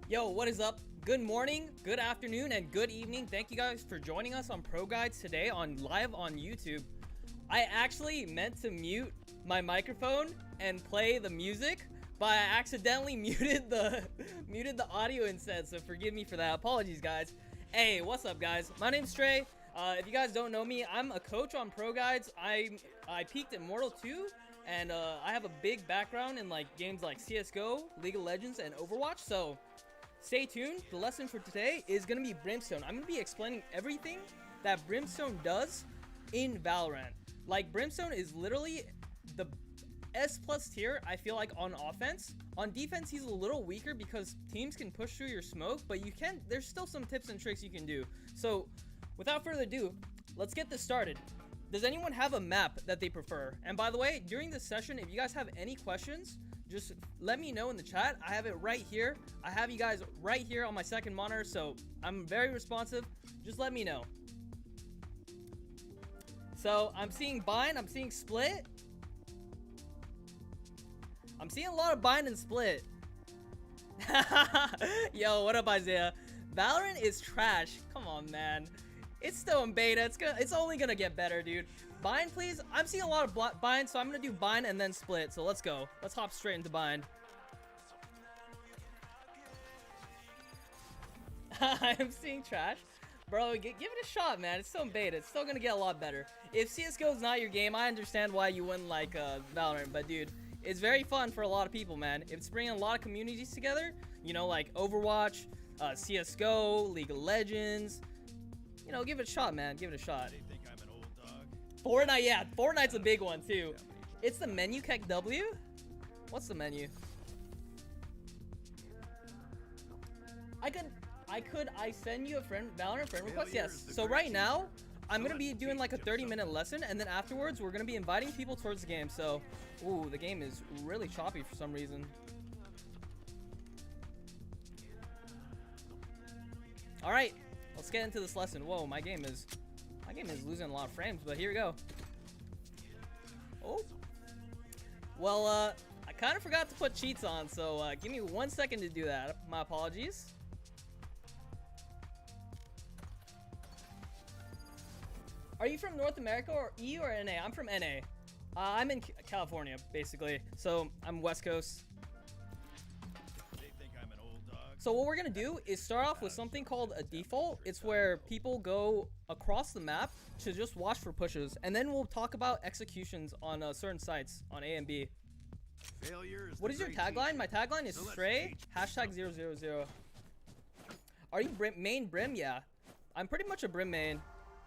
Yo, what is up? Good morning, good afternoon, and good evening. Thank you guys for joining us on ProGuides today live on YouTube. I actually meant to mute my microphone and play the music, but I accidentally muted the audio instead, so forgive me for that. Apologies, guys. Hey, what's up, guys? My name's Trey. If you guys don't know me, I'm a coach on ProGuides. I peaked at Mortal 2, and I have a big background in like games like CSGO, League of Legends, and Overwatch, so stay tuned. The lesson for today is going to be Brimstone. I'm going to be explaining everything that Brimstone does in Valorant. Like, Brimstone is literally the S+ tier, I feel like, on offense. On defense, he's a little weaker because teams can push through your smoke, but there's still some tips and tricks you can do. So, without further ado, let's get this started. Does anyone have a map that they prefer? And by the way, during this session, if you guys have any questions, just let me know in the chat. I have it right here. I have you guys right here on my second monitor, so I'm very responsive. Just let me know. So I'm seeing bind, I'm seeing split. I'm seeing a lot of bind and split. Yo, what up, Isaiah? Valorant is trash. Come on, man. It's still in beta. It's only gonna get better, dude. Bind, please. I'm seeing a lot of bind, so I'm gonna do bind and then split. So let's go. Let's hop straight into bind. I'm seeing trash. Bro, give it a shot, man. It's still in beta. It's still gonna get a lot better. If CSGO is not your game, I understand why you wouldn't like Valorant. But, dude, it's very fun for a lot of people, man. It's bringing a lot of communities together. You know, like Overwatch, CSGO, League of Legends. You know, give it a shot, man. Give it a shot. Fortnite, yeah. Fortnite's a big one, too. It's the menu, Keck W? What's the menu? I send you a Valorant friend request? Yes. So right now, I'm going to be doing like a 30-minute lesson, and then afterwards, we're going to be inviting people towards the game. So, ooh, the game is really choppy for some reason. All right, let's get into this lesson. Whoa, my game is losing a lot of frames, but here we go. Oh. Well, I kind of forgot to put cheats on, so give me 1 second to do that. My apologies. Are you from North America or EU or NA? I'm from NA. I'm in California, basically. So I'm West Coast. So what we're going to do is start off with something called a default. It's where people go across the map to just watch for pushes. And then we'll talk about executions on certain sites on A and B. What is your tagline? My tagline is Stray, #000. Are you main Brim? Yeah. I'm pretty much a Brim main.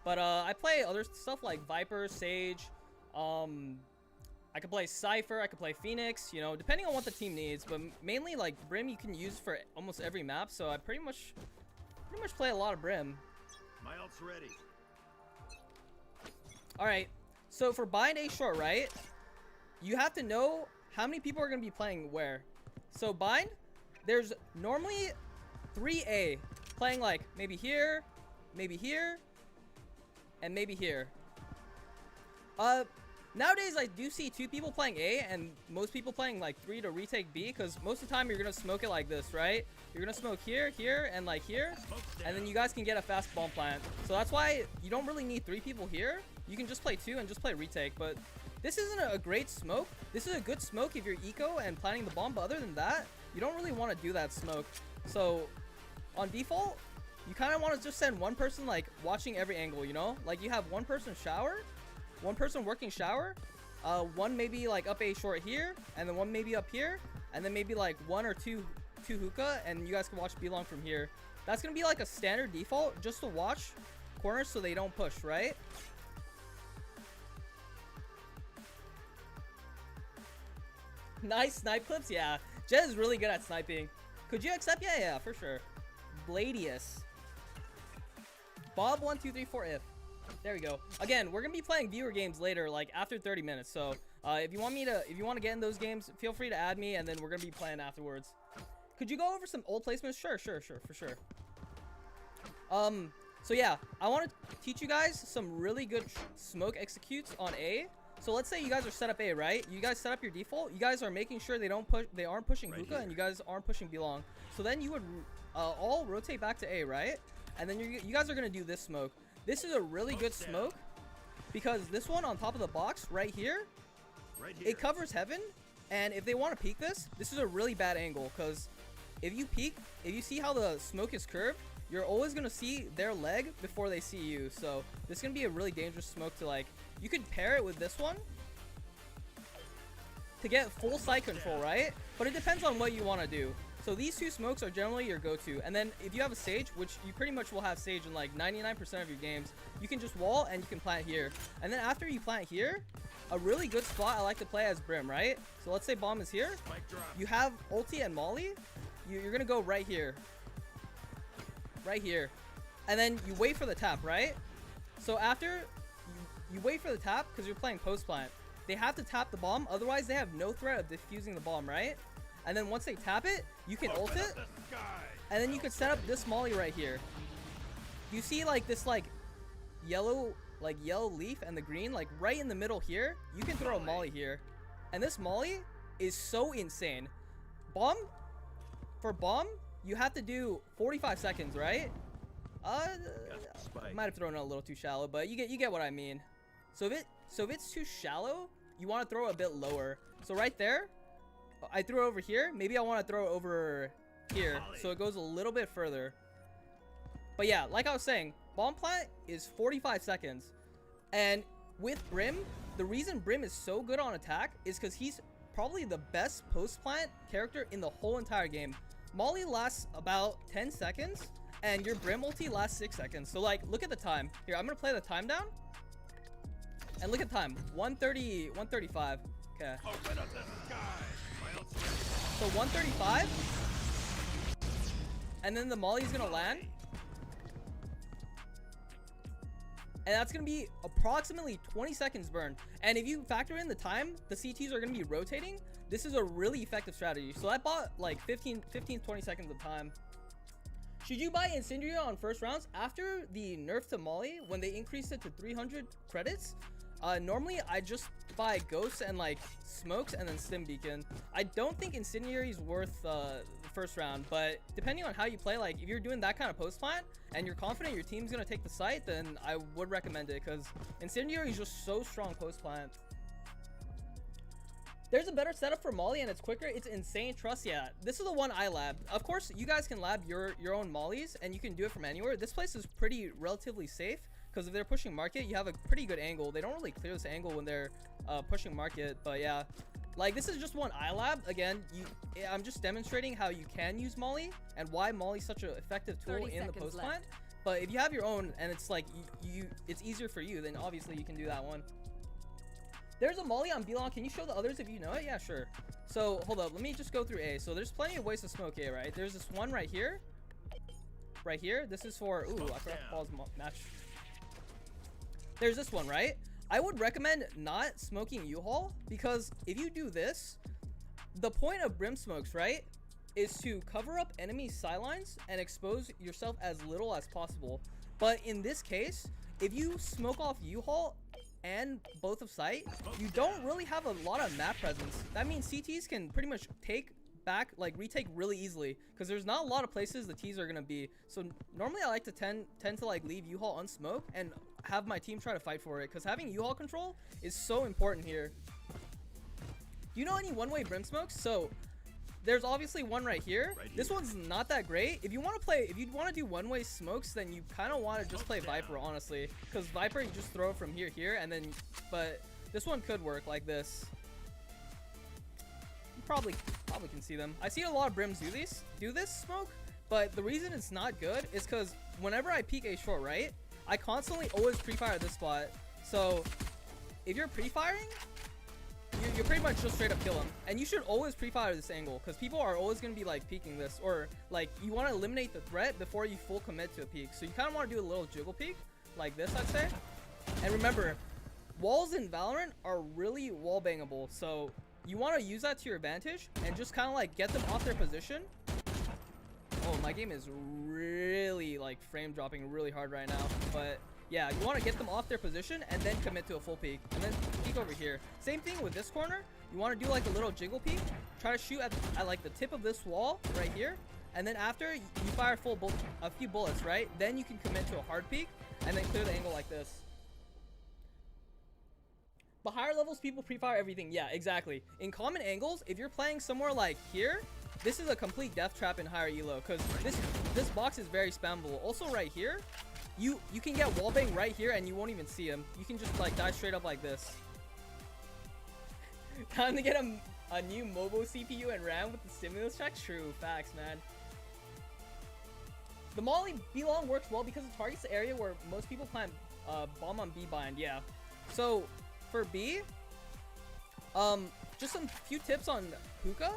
But I play other stuff like Viper, Sage. I could play Cypher, I could play Phoenix, you know, depending on what the team needs. But mainly, like, Brim you can use for almost every map. So I pretty much play a lot of Brim. My ult's ready. Alright, so for bind A short, right, you have to know how many people are going to be playing where. So bind, there's normally 3A playing like maybe here, and maybe here. Nowadays I do see 2 people playing A and most people playing like 3 to retake B, because most of the time you're gonna smoke it like this, right? You're gonna smoke here, here, and like here, and then you guys can get a fast bomb plant. So that's why you don't really need 3 people here. You can just play 2 and just play retake. But this isn't a great smoke. This is a good smoke if you're eco and planting the bomb, but other than that, you don't really want to do that smoke. So on default, you kind of want to just send one person like watching every angle, you know? Like you have one person shower, one person working shower, one maybe like up A short here, and then one maybe up here, and then maybe like 1 or 2 hookah, and you guys can watch B long from here. That's gonna be like a standard default just to watch corners so they don't push, right? Nice snipe clips, yeah. Jed is really good at sniping. Could you accept? Yeah, for sure. Bladius. Bob 1 2 3 4 if. There we go. Again, we're gonna be playing viewer games later, like after 30 minutes. So if you want to get in those games, feel free to add me, and then we're gonna be playing afterwards. Could you go over some old placements? Sure, for sure. So yeah, I want to teach you guys some really good smoke executes on A. So let's say you guys are set up A, right? You guys set up your default. You guys are making sure they aren't pushing hookah, and you guys aren't pushing belong. So then you would all rotate back to A, right? And then you guys are gonna do this smoke. This is a really good smoke because this one on top of the box right here, it covers heaven. And if they want to peek this is a really bad angle, because if you peek, if you see how the smoke is curved, you're always gonna see their leg before they see you. So this is gonna be a really dangerous smoke to like. You could pair it with this one to get full sight control, right? But it depends on what you want to do. So these two smokes are generally your go-to. And then if you have a sage, which you pretty much will have sage in like 99% of your games, you can just wall and you can plant here. And then after you plant here, a really good spot I like to play as Brim, right? So let's say bomb is here. You have ulti and molly. You're gonna go right here. Right here. And then you wait for the tap, right? So after you wait for the tap, because you're playing post plant, they have to tap the bomb, otherwise they have no threat of defusing the bomb, right? And then once they tap it, you can ult it, and then you can set up this molly right here. You see like this like yellow leaf and the green like right in the middle here? You can throw a molly here, and this molly is so insane. For bomb, you have to do 45 seconds, right? Might have thrown it a little too shallow, but you get what I mean. So if it's too shallow, you want to throw it a bit lower. So right there, I threw it over here. Maybe I want to throw it over here, so it goes a little bit further. But yeah, like I was saying, bomb plant is 45 seconds. And with Brim, the reason Brim is so good on attack is because he's probably the best post plant character in the whole entire game. Molly lasts about 10 seconds, and your Brim ulti lasts 6 seconds. So like, look at the time. Here, I'm gonna play the time down. And look at time, 130, 135. Okay. So 135. And then the molly is gonna land. And that's gonna be approximately 20 seconds burn. And if you factor in the time the CTs are gonna be rotating, this is a really effective strategy. So that bought like 15, 20 seconds of time. Should you buy Incendiary on first rounds? After the nerf to molly, when they increased it to 300 credits, normally I just buy ghosts and like smokes and then stim beacon. I don't think Incendiary is worth the first round, but depending on how you play, like if you're doing that kind of post plant and you're confident your team's gonna take the site, then I would recommend it, because Incendiary is just so strong post plant. There's a better setup for molly and it's quicker. It's insane. Trust. Yeah, this is the one I labbed. Of course you guys can lab your own mollies and you can do it from anywhere. This place is pretty relatively safe, because if they're pushing market, you have a pretty good angle. They don't really clear this angle when they're pushing market, but yeah, like this is just one I lab. Again, I'm just demonstrating how you can use molly and why molly's such an effective tool in the post plant. But if you have your own and it's like it's easier for you, then obviously you can do that one. There's a molly on B-Long. Can you show the others if you know it? Yeah, sure. So hold up, let me just go through A. So there's plenty of ways to smoke A, right? There's this one right here. Right here. This is for, ooh, I forgot to pause match. There's this one, right? I would recommend not smoking U-Haul, because if you do this, the point of Brim smokes, right, is to cover up enemy sidelines and expose yourself as little as possible. But in this case, if you smoke off U-Haul and both of sight, you don't really have a lot of map presence. That means CTs can pretty much take back, like retake really easily, because there's not a lot of places the T's are gonna be. So normally I like to tend to like leave U-Haul unsmoked and have my team try to fight for it, because having U-Haul control is so important here. Do you know any one-way Brim smokes? So there's obviously one right here. This one's not that great. If you want to do one-way smokes, then you kind of want to just play Viper, honestly, because Viper, you just throw it from here, and then, but this one could work like this. You probably can see them. I see a lot of Brims do this smoke, but the reason it's not good is because whenever I peek A short, right, I constantly always pre-fire this spot. So if you're pre-firing, you pretty much just straight up kill him. And you should always pre-fire this angle, because people are always going to be like peeking this, or like you want to eliminate the threat before you full commit to a peek. So you kind of want to do a little jiggle peek like this, I'd say. And remember, walls in Valorant are really wall bangable, so you want to use that to your advantage and just kind of like get them off their position. Oh, my game is really really like frame dropping really hard right now. But yeah, you want to get them off their position and then commit to a full peek and then peek over here. Same thing with this corner. You want to do like a little jiggle peek. Try to shoot at like the tip of this wall right here. And then after you fire a few bullets, right? Then you can commit to a hard peek and then clear the angle like this. But higher levels, people pre-fire everything. Yeah, exactly. In common angles, if you're playing somewhere like here, this is a complete death trap in higher elo because this box is very spammable. Also right here, you can get wallbang right here and you won't even see him. You can just like die straight up like this. Time to get a new mobile CPU and RAM with the stimulus check. True, facts, man. The molly B long works well because it targets the area where most people plan bomb on B bind. Yeah. So for B, just some few tips on hookah.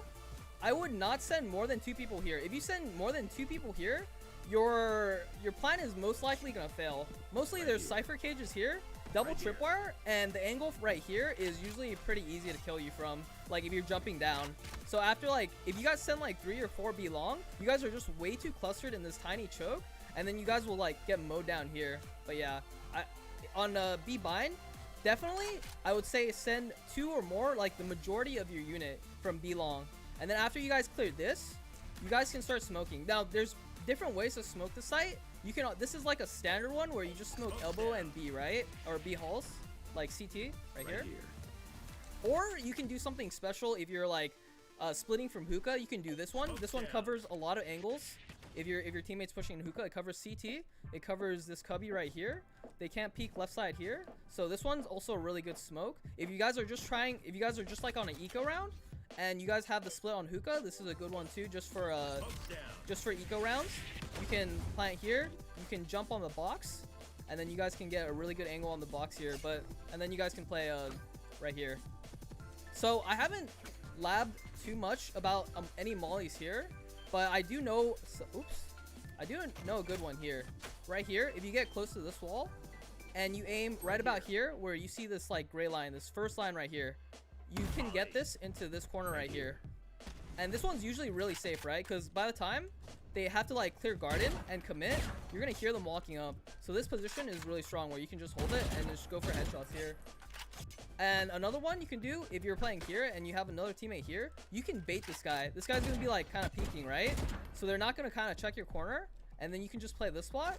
I would not send more than 2 people here. If you send more than 2 people here, your plan is most likely gonna fail. Mostly there's cipher cages here, double tripwire, and the angle right here is usually pretty easy to kill you from, like if you're jumping down. So after like, if you guys send like 3 or 4 B long, you guys are just way too clustered in this tiny choke, and then you guys will like get mowed down here. But yeah, on B bind, definitely I would say send 2 or more, like the majority of your unit from B long. And then after you guys clear this, you guys can start smoking. Now there's different ways to smoke the site. You can, this is like a standard one where you just smoke elbow and B, right? Or B halls, like CT right here. Or you can do something special if you're like splitting from hookah. You can do this one. This one covers a lot of angles. If your teammate's pushing in hookah, it covers CT. It covers this cubby right here. They can't peek left side here. So this one's also a really good smoke. If you guys are just like on an eco round, and you guys have the split on hookah, this is a good one too, just for eco rounds. You can plant here, you can jump on the box, and then you guys can get a really good angle on the box here. And then you guys can play right here. So I haven't labbed too much about any mollies here, but I do know, I do know a good one here. Right here, if you get close to this wall, and you aim right about here, where you see this like gray line, this first line right here, you can get this into this corner right here. And this one's usually really safe, right? Because by the time they have to like clear garden and commit, you're gonna hear them walking up. So this position is really strong where you can just hold it and just go for headshots here. And another one you can do if you're playing here and you have another teammate here, you can bait this guy. This guy's gonna be like kind of peeking, right? So they're not gonna kind of check your corner, and then you can just play this spot.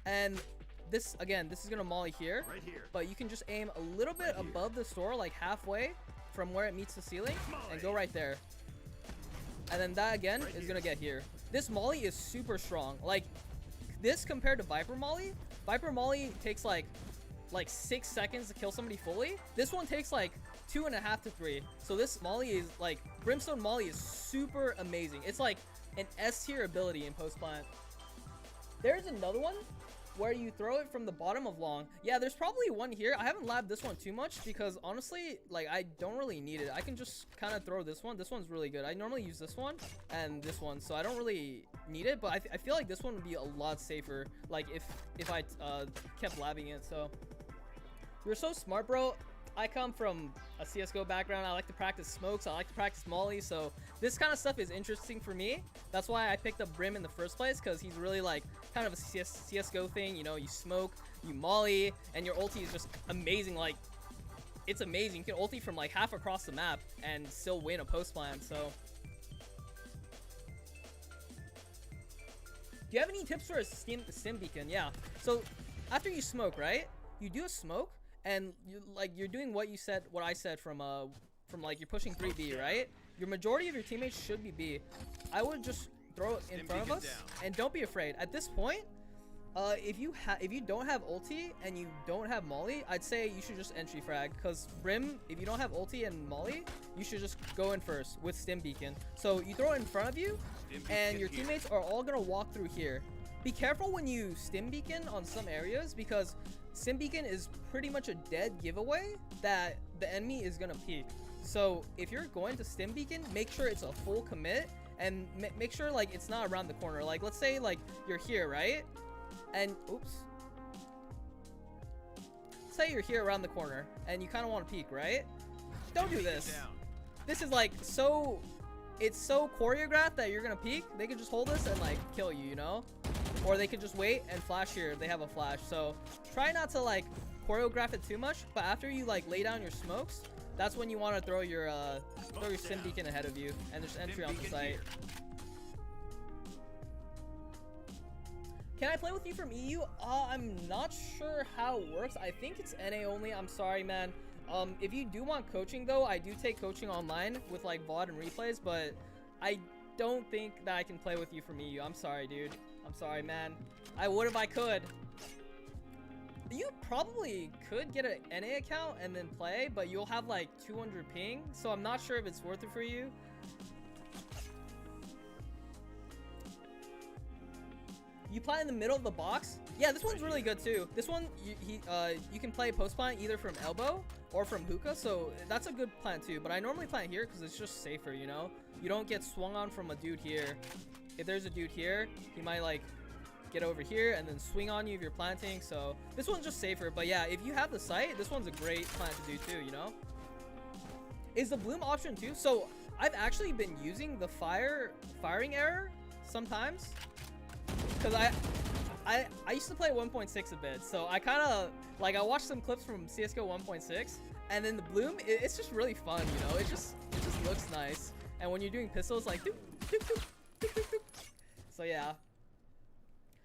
And this, again, this is gonna molly here, but you can just aim a little bit above the store, like halfway from where it meets the ceiling, and go right there. And then that again is gonna get here. This molly is super strong. Like this compared to Viper molly takes like 6 seconds to kill somebody fully. This one takes like 2.5 to 3. So this molly is like, Brimstone molly is super amazing. It's like an S tier ability in post plant. There's another one where you throw it from the bottom of long. Yeah, there's probably one here. I haven't labbed this one too much because honestly, like, I don't really need it. I can just kind of throw this one. This one's really good. I normally use this one and this one, so I don't really need it, but I feel like this one would be a lot safer, like if I kept labbing it. So you're so smart, bro. I come from a CSGO background. I like to practice smokes. I like to practice molly. So this kind of stuff is interesting for me. That's why I picked up Brim in the first place, because he's really like kind of a CSGO thing. You know, you smoke, you molly, and your ulti is just amazing. Like, it's amazing. You can ulti from like half across the map and still win a post plan. So do you have any tips for a stim beacon? Yeah. So after you smoke, right? You do a smoke. And you're doing what I said from like you're pushing 3B, right? Your majority of your teammates should be B. I would just throw it in front of us and don't be afraid. At this point, if you don't have ulti and you don't have molly, I'd say you should just entry frag, because Brim, if you don't have ulti and molly, you should just go in first with stim beacon. So you throw it in front of you, and your teammates are all gonna walk through here. Be careful when you stim beacon on some areas, because stim beacon is pretty much a dead giveaway that the enemy is gonna peek. So if you're going to stim beacon, make sure it's a full commit, and make sure like it's not around the corner. Like, let's say like you're here, right? And oops, say you're here around the corner and you kind of want to peek, right? Don't do this. This is like it's so choreographed that you're gonna peek. They can just hold this and like kill you, you know? or they could just wait and flash here. They have a flash, so try not to like choreograph it too much. But after you like lay down your smokes, that's when you want to throw your sim beacon ahead of you, and there's entry on the site. Can I play with you from EU? I'm not sure how it works. I think it's NA only. I'm sorry, man. If you do want coaching though, I do take coaching online with like VOD and replays, but I don't think that I can play with you from EU. I'm sorry, dude. I'm sorry, man. I would if I could. You probably could get an NA account and then play, but you'll have like 200 ping, so I'm not sure if it's worth it for you. You plant in the middle of the box? Yeah, this one's really good too. This one, you can play post plant either from elbow or from hookah, so that's a good plant too. But I normally plant here because it's just safer, you know? You don't get swung on from a dude here. If there's a dude here, he might like get over here and then swing on you if you're planting. So this one's just safer. But yeah, if you have the sight, this one's a great plant to do too, you know? Is the bloom option too? So I've actually been using the firing error sometimes. Because I used to play 1.6 a bit, so I kind of like I watched some clips from CS:GO 1.6, and then the bloom, it's just really fun, you know. It just looks nice, and when you're doing pistols, like doop, doop, doop, doop, doop, doop. So yeah.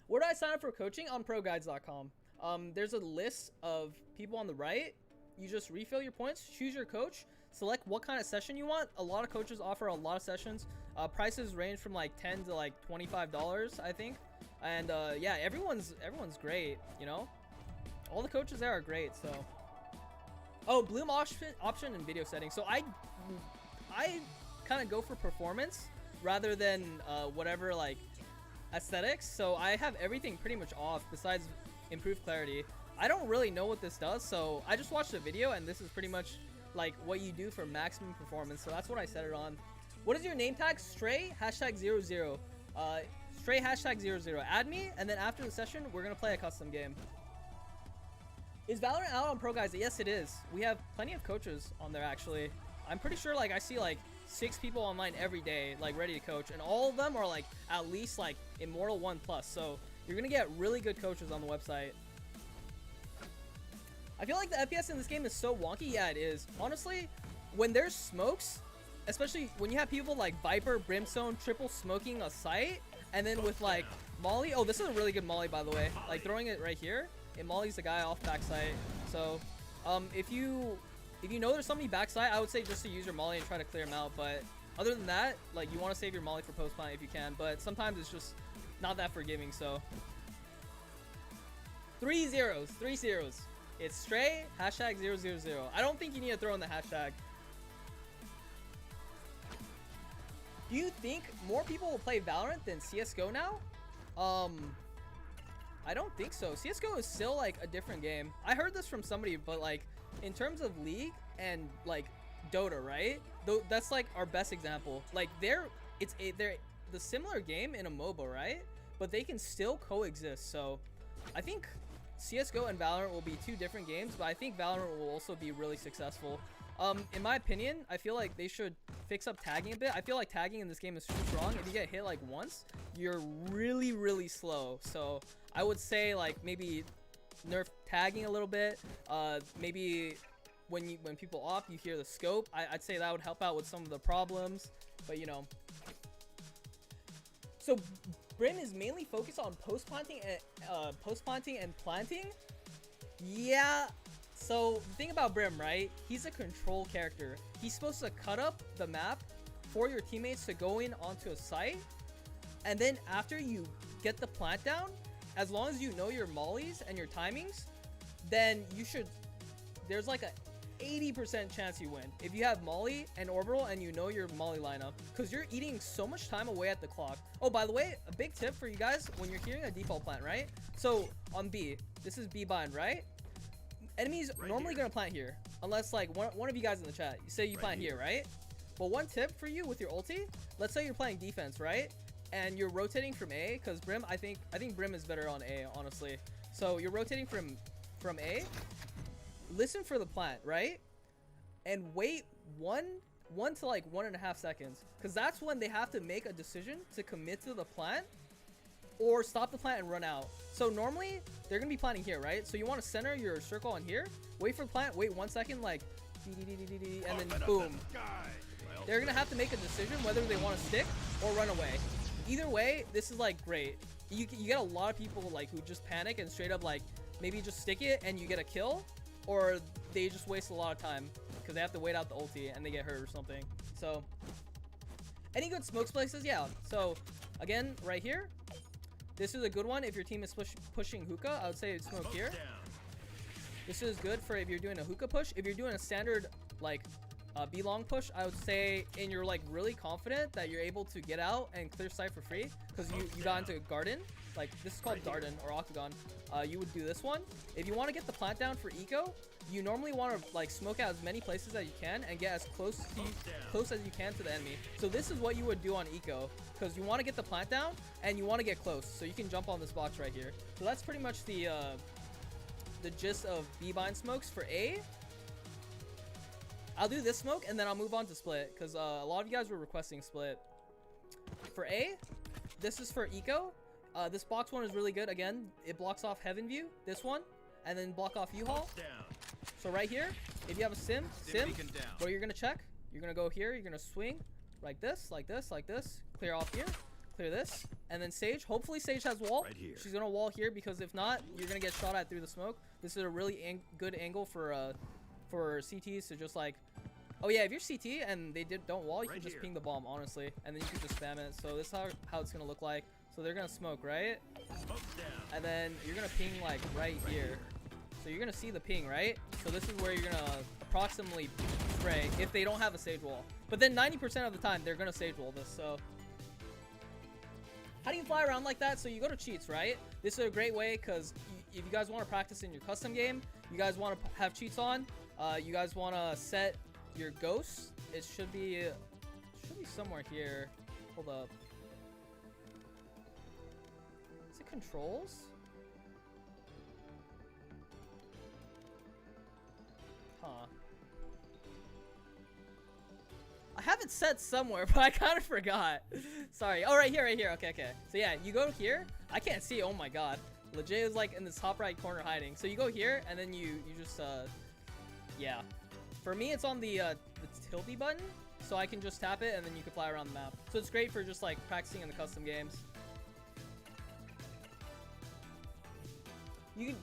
Where do I sign up for coaching? On ProGuides.com. There's a list of people on the right. You just refill your points, choose your coach, select what kind of session you want. A lot of coaches offer a lot of sessions. Prices range from like $10 to like $25, I think. And yeah, everyone's great, you know. All the coaches there are great. So, oh, bloom option and video settings. So I kind of go for performance rather than whatever like aesthetics. So I have everything pretty much off besides improved clarity. I don't really know what this does, so I just watched a video, and this is pretty much like what you do for maximum performance. So that's what I set it on. What is your name tag? Stray #00. Stray #00. Add me, and then after the session, we're gonna play a custom game. Is Valorant out on ProGuides? Yes, it is. We have plenty of coaches on there actually. I'm pretty sure like I see like 6 people online every day, like ready to coach, and all of them are like at least like Immortal 1+. So you're gonna get really good coaches on the website. I feel like the FPS in this game is so wonky. Yeah, it is. Honestly, when there's smokes, especially when you have people like Viper, Brimstone, triple smoking a site, and then with like Molly. Oh, this is a really good Molly, by the way. Like throwing it right here, it Molly's the guy off backside. So, if you know there's somebody backside, I would say just to use your Molly and try to clear him out. But other than that, like you want to save your Molly for post plant if you can. But sometimes it's just not that forgiving. So 3 zeros. It's Stray #000. I don't think you need to throw in the hashtag. Do you think more people will play Valorant than CS:GO now? I don't think so. CS:GO is still like a different game. I heard this from somebody, but like in terms of League and like Dota, right? That's like our best example. Like they're the similar game in a MOBA, right? But they can still coexist. So I think CS:GO and Valorant will be 2 different games, but I think Valorant will also be really successful. In my opinion, I feel like they should fix up tagging a bit. I feel like tagging in this game is too strong. If you get hit like once, you're really slow. So I would say like maybe nerf tagging a little bit. Maybe when people off, you hear the scope. I'd say that would help out with some of the problems. But you know, so Brim is mainly focused on post planting and planting. Yeah. So the thing about Brim, right? He's a control character. He's supposed to cut up the map for your teammates to go in onto a site, and then after you get the plant down, as long as you know your mollies and your timings, then you should. There's like a 80% chance you win if you have molly and orbital and you know your molly lineup, because you're eating so much time away at the clock. Oh, by the way, a big tip for you guys when you're hearing a default plant, right? So on B, this is B bind, right? Enemies normally gonna plant here, unless like one of you guys in the chat, you say you plant here, right? But one tip for you with your ulti, let's say you're playing defense, right? And you're rotating from A, because Brim, I think Brim is better on A, honestly. So you're rotating from A. Listen for the plant, right? And wait one to like 1.5 seconds, because that's when they have to make a decision to commit to the plant. or stop the plant and run out. So normally they're gonna be planting here, right? So you want to center your circle on here, wait for plant, wait 1 second, like and then boom. They're gonna have to make a decision whether they want to stick or run away. Either way, this is like great. You get a lot of people like who just panic and straight up like maybe just stick it and you get a kill, or they just waste a lot of time because they have to wait out the ulti and they get hurt or something. So any good smokes places? Yeah. So again, right here, this is a good one if your team is pushing hookah. I would say smoke here. This is good for if you're doing a hookah push. If you're doing a standard like B long push, I would say, and you're like really confident that you're able to get out and clear sight for free because you got into a garden. Like this is called Darden or Octagon. You would do this one. If you want to get the plant down for eco, you normally want to like smoke out as many places as you can and get as close as you can to the enemy. So this is what you would do on eco because you want to get the plant down and you want to get close so you can jump on this box right here. So that's pretty much the gist of B-bind smokes for A. I'll do this smoke and then I'll move on to split because a lot of you guys were requesting split. For A, this is for eco. This box one is really good. Again, it blocks off heaven view, this one, and then block off U-haul. So right here, if you have a sim, what you're gonna check, you're gonna go here, you're gonna swing like this, like this, like this, clear off here, clear this, and then Sage. Hopefully Sage has wall. Right here. She's gonna wall here because if not, you're gonna get shot at through the smoke. This is a really good angle for CTs to just like, oh yeah, if you're CT and they don't wall, you can just ping the bomb, honestly, and then you can just spam it. So this is how it's gonna look like. So they're gonna smoke, right? And then you're gonna ping like right here. So you're gonna see the ping, right? So this is where you're gonna approximately spray if they don't have a Sage wall. But then 90% of the time they're gonna Sage wall this. So how do you fly around like that? So you go to cheats, right? This is a great way because if you guys want to practice in your custom game, you guys want to have cheats on, you guys want to set your ghosts. It should be somewhere here. Hold up. Is it controls? Huh. I have it set somewhere, but I kind of forgot. Sorry. Oh, right here, right here. Okay, okay. So yeah, you go here. I can't see. Oh my god. Legit is like in this top right corner hiding. So you go here and then you just yeah. For me, it's on the tilde button, so I can just tap it and then you can fly around the map. So it's great for just like practicing in the custom games. You're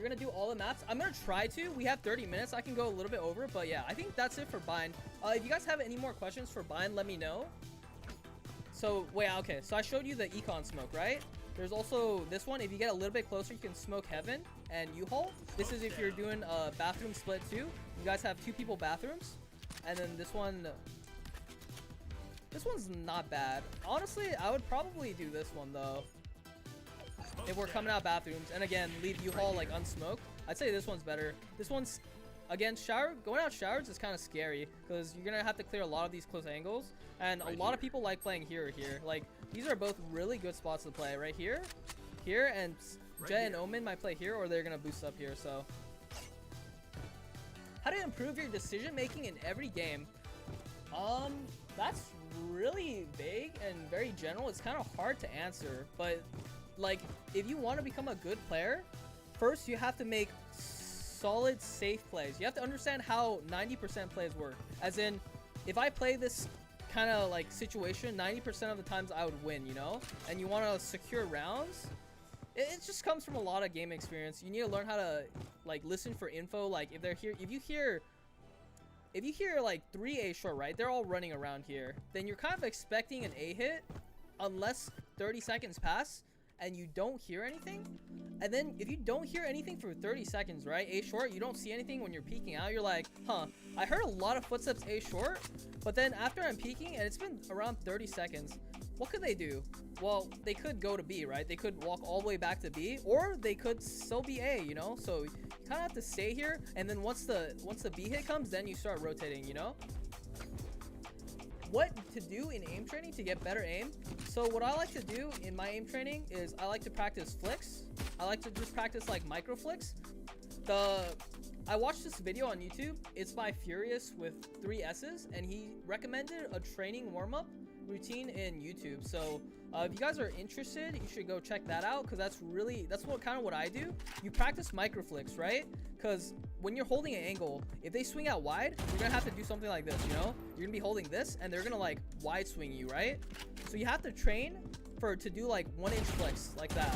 gonna do all the maps. I'm gonna try to. We have 30 minutes. I can go a little bit over, but yeah, I think that's it for bind. If you guys have any more questions for bind, let me know. So wait, okay. So I showed you the econ smoke, right? There's also this one. If you get a little bit closer, you can smoke heaven and U-haul. This is if you're doing a bathroom split too. You guys have 2 people bathrooms, and then this one's not bad. Honestly, I would probably do this one though. If we're coming out bathrooms, and again, leave U-haul like unsmoked. I'd say this one's better. This one's, again, going out showers is kind of scary because you're gonna have to clear a lot of these close angles, and a lot of people like playing here or here. Like these are both really good spots to play. Right here, and Jet and Omen might play here, or they're gonna boost up here. So, how to improve your decision making in every game? That's really vague and very general. It's kind of hard to answer, but like if you want to become a good player, first you have to make solid safe plays. You have to understand how 90% plays work, as in if I play this kind of like situation 90% of the times I would win, you know, and you want to secure rounds. It just comes from a lot of game experience. You need to learn how to like listen for info. Like if they're here, if you hear like 3 A short, right, they're all running around here, then you're kind of expecting an A hit unless 30 seconds pass and you don't hear anything. And then if you don't hear anything for 30 seconds, right, A short, you don't see anything when you're peeking out, you're like, huh, I heard a lot of footsteps A short, but then after I'm peeking and it's been around 30 seconds, what could they do? Well, they could go to B, right? They could walk all the way back to B, or they could still be A, you know? So you kind of have to stay here, and then once the B hit comes, then you start rotating, you know? What to do in aim training to get better aim? So what I like to do in my aim training is I like to practice flicks. I like to just practice like micro flicks. I watched this video on YouTube. It's by Furious with 3 S's, and he recommended a training warm-up routine in YouTube. So If you guys are interested, you should go check that out, because that's what I do. You practice micro flicks, right? Because when you're holding an angle, if they swing out wide, you're gonna have to do something like this, you know? You're gonna be holding this, and they're gonna like wide swing you, right? So you have to train to do like 1-inch flicks like that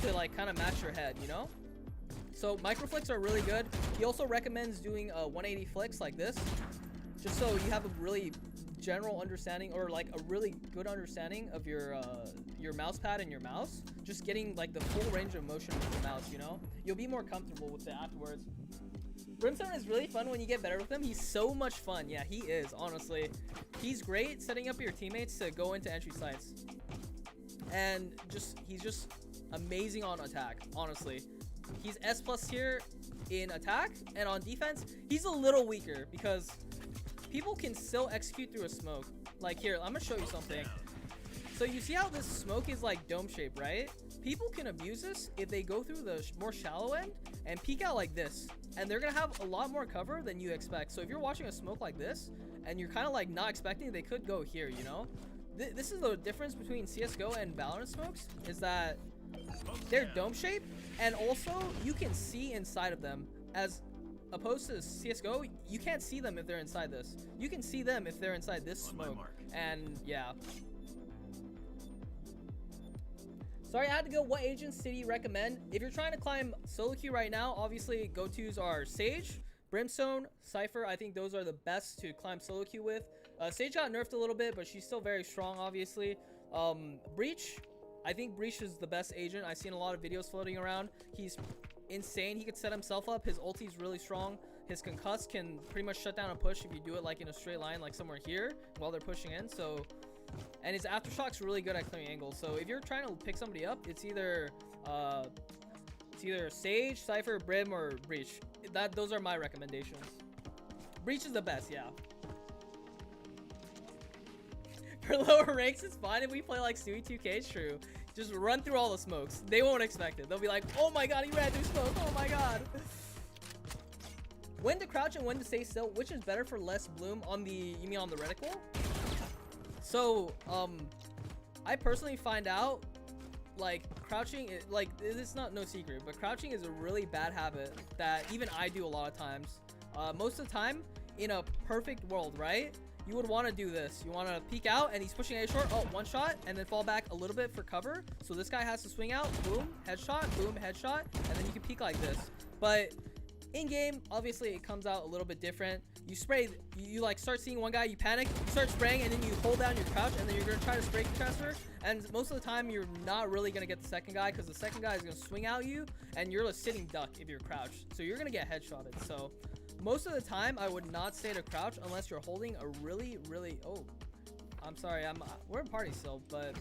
to like kind of match your head, you know? So micro flicks are really good. He also recommends doing 180 flicks like this, just so you have a really general understanding, or like a really good understanding of your mouse pad and your mouse. Just getting like the full range of motion with your mouse, you know? You'll be more comfortable with it afterwards. Brimstone is really fun when you get better with him. He's so much fun. Yeah, he is, honestly. He's great setting up your teammates to go into entry sites. And he's just amazing on attack, honestly. He's S+ here in attack, and on defense, he's a little weaker because people can still execute through a smoke. Like here, I'm gonna show you something. So you see how this smoke is like dome shaped, right? People can abuse this if they go through the more shallow end and peek out like this, and they're gonna have a lot more cover than you expect. So if you're watching a smoke like this and you're kind of like not expecting, they could go here, you know? This is the difference between CSGO and Valorant smokes, is that they're dome shaped, and also you can see inside of them, as opposed to CSGO, you can't see them if they're inside this. You can see them if they're inside this smoke. And yeah. Sorry, I had to go. What agents did he recommend? If you're trying to climb solo queue right now, obviously go-tos are Sage, Brimstone, Cypher. I think those are the best to climb solo queue with. Sage got nerfed a little bit, but she's still very strong, obviously. Breach, I think Breach is the best agent. I've seen a lot of videos floating around. He's insane. He could set himself up. His ulti is really strong. His concuss can pretty much shut down a push if you do it like in a straight line, like somewhere here while they're pushing in. So, and his aftershock's really good at clearing angles. So if you're trying to pick somebody up, it's either Sage, Cypher, Brim, or Breach. Those are my recommendations. Breach is the best, yeah. For lower ranks, it's fine if we play like Stewie 2K. It's true. Just run through all the smokes. They won't expect it. They'll be like, oh my god, he ran through smoke. Oh my god. When to crouch and when to stay still, which is better for less bloom on the, you mean on the reticle? So, I personally find out, like, crouching, like, it's not no secret, but crouching is a really bad habit that even I do a lot of times. Most of the time, in a perfect world, right? You would want to do this. You want to peek out, and he's pushing A short. Oh, one shot, and then fall back a little bit for cover. So this guy has to swing out. Boom, headshot. Boom, headshot. And then you can peek like this. But in game, obviously, it comes out a little bit different. You spray. You like start seeing one guy. You panic. You start spraying, and then you hold down your crouch, and then you're gonna try to spray transfer. And most of the time, you're not really gonna get the second guy because the second guy is gonna swing out you, and you're a sitting duck if you're crouched. So you're gonna get headshotted. So most of the time, I would not stay to crouch unless you're holding a really, oh, I'm sorry, we're in party still, but,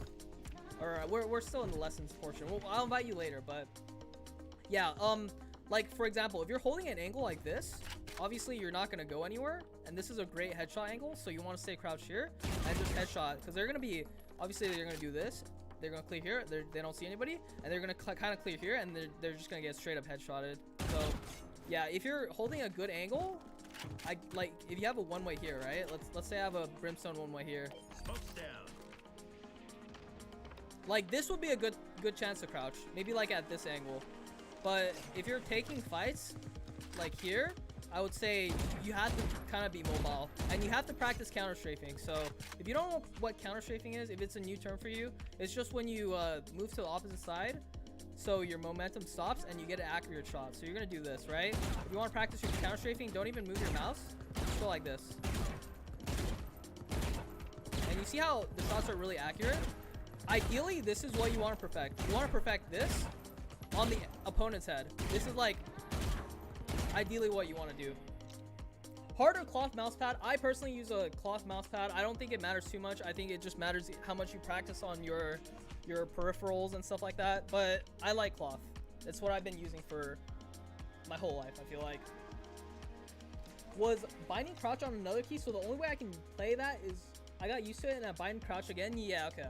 or we're still in the lessons portion. Well, I'll invite you later, but yeah, like for example, if you're holding an angle like this, obviously you're not gonna go anywhere, and this is a great headshot angle, so you want to stay crouched here and just headshot, because they're gonna be, obviously they're gonna do this. They're gonna clear here. They don't see anybody, and they're gonna kind of clear here, and they're just gonna get straight up headshotted. So yeah, if you're holding a good angle, like if you have a one-way here, right? Let's say I have a Brimstone one-way here. Smoke's down. Like this would be a good chance to crouch, maybe like at this angle. But if you're taking fights like here, I would say you have to kind of be mobile, and you have to practice counter strafing. So if you don't know what counter strafing is, if it's a new term for you, it's just when you move to the opposite side, so your momentum stops and you get an accurate shot. So you're gonna do this, right? If you want to practice your counter strafing, don't even move your mouse. Just go like this. And you see how the shots are really accurate? Ideally, this is what you want to perfect. You want to perfect this on the opponent's head. This is like ideally what you want to do. Hard or cloth mouse pad? I personally use a cloth mouse pad. I don't think it matters too much. I think it just matters how much you practice on your peripherals and stuff like that. But I like cloth. It's what I've been using for my whole life, I feel like. Was binding crouch on another key, so the only way I can play that is I got used to it and I bind crouch again. Yeah, okay.